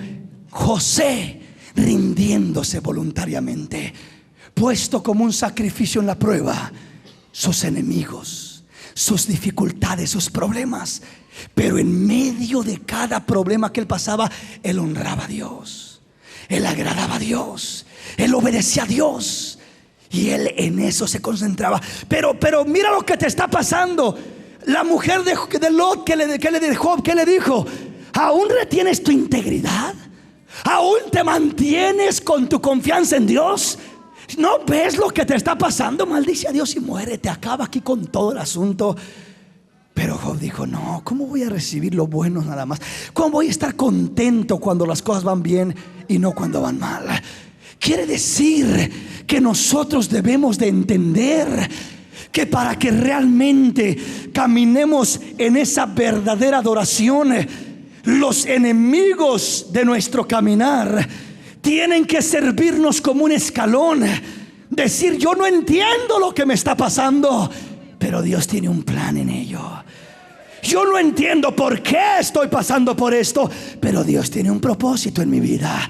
José, rindiéndose voluntariamente, puesto como un sacrificio en la prueba sus enemigos, sus dificultades, sus problemas. Pero en medio de cada problema que él pasaba, él honraba a Dios, él agradaba a Dios, él obedecía a Dios, y él en eso se concentraba. Pero mira lo que te está pasando. La mujer de Lot, ¿qué le dijo? ¿Aún retienes tu integridad? ¿Aún te mantienes con tu confianza en Dios? ¿No ves lo que te está pasando? Maldice a Dios y muérete, acaba aquí con todo el asunto. Pero Job dijo: no, ¿cómo voy a recibir lo bueno nada más? ¿Cómo voy a estar contento cuando las cosas van bien y no cuando van mal? Quiere decir que nosotros debemos de entender que para que realmente caminemos en esa verdadera adoración, los enemigos de nuestro caminar tienen que servirnos como un escalón. Decir: yo no entiendo lo que me está pasando, pero Dios tiene un plan en ello. Yo no entiendo por qué estoy pasando por esto, pero Dios tiene un propósito en mi vida.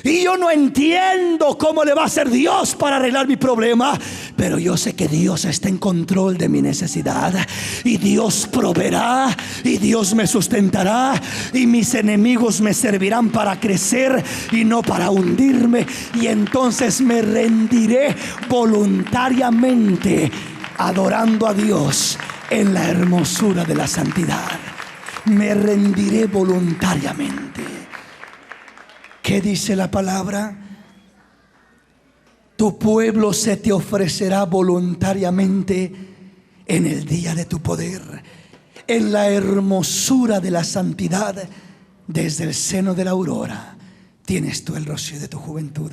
Y yo no entiendo cómo le va a hacer Dios para arreglar mi problema, pero yo sé que Dios está en control de mi necesidad, y Dios proveerá, y Dios me sustentará, y mis enemigos me servirán para crecer y no para hundirme. Y entonces me rendiré voluntariamente, adorando a Dios en la hermosura de la santidad. Me rendiré voluntariamente. ¿Qué dice la palabra? Tu pueblo se te ofrecerá voluntariamente en el día de tu poder, en la hermosura de la santidad. Desde el seno de la aurora tienes tú el rocío de tu juventud.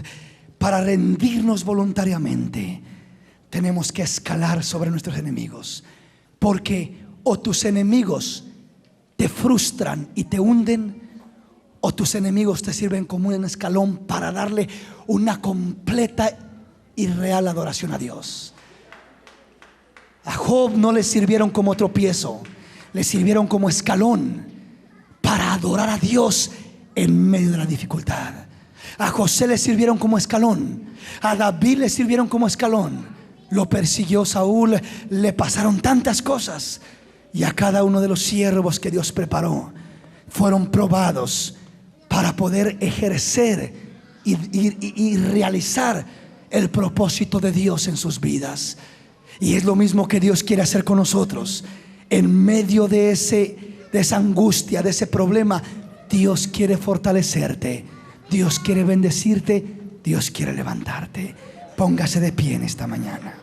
Para rendirnos voluntariamente, tenemos que escalar sobre nuestros enemigos, porque o tus enemigos te frustran y te hunden, o tus enemigos te sirven como un escalón para darle una completa y real adoración a Dios. A Job no le sirvieron como tropiezo, le sirvieron como escalón para adorar a Dios en medio de la dificultad. A José le sirvieron como escalón, a David le sirvieron como escalón. Lo persiguió Saúl, le pasaron tantas cosas, y a cada uno de los siervos que Dios preparó fueron probados para poder ejercer y realizar el propósito de Dios en sus vidas. Y es lo mismo que Dios quiere hacer con nosotros. En medio de esa angustia, de ese problema, Dios quiere fortalecerte, Dios quiere bendecirte, Dios quiere levantarte. Póngase de pie en esta mañana.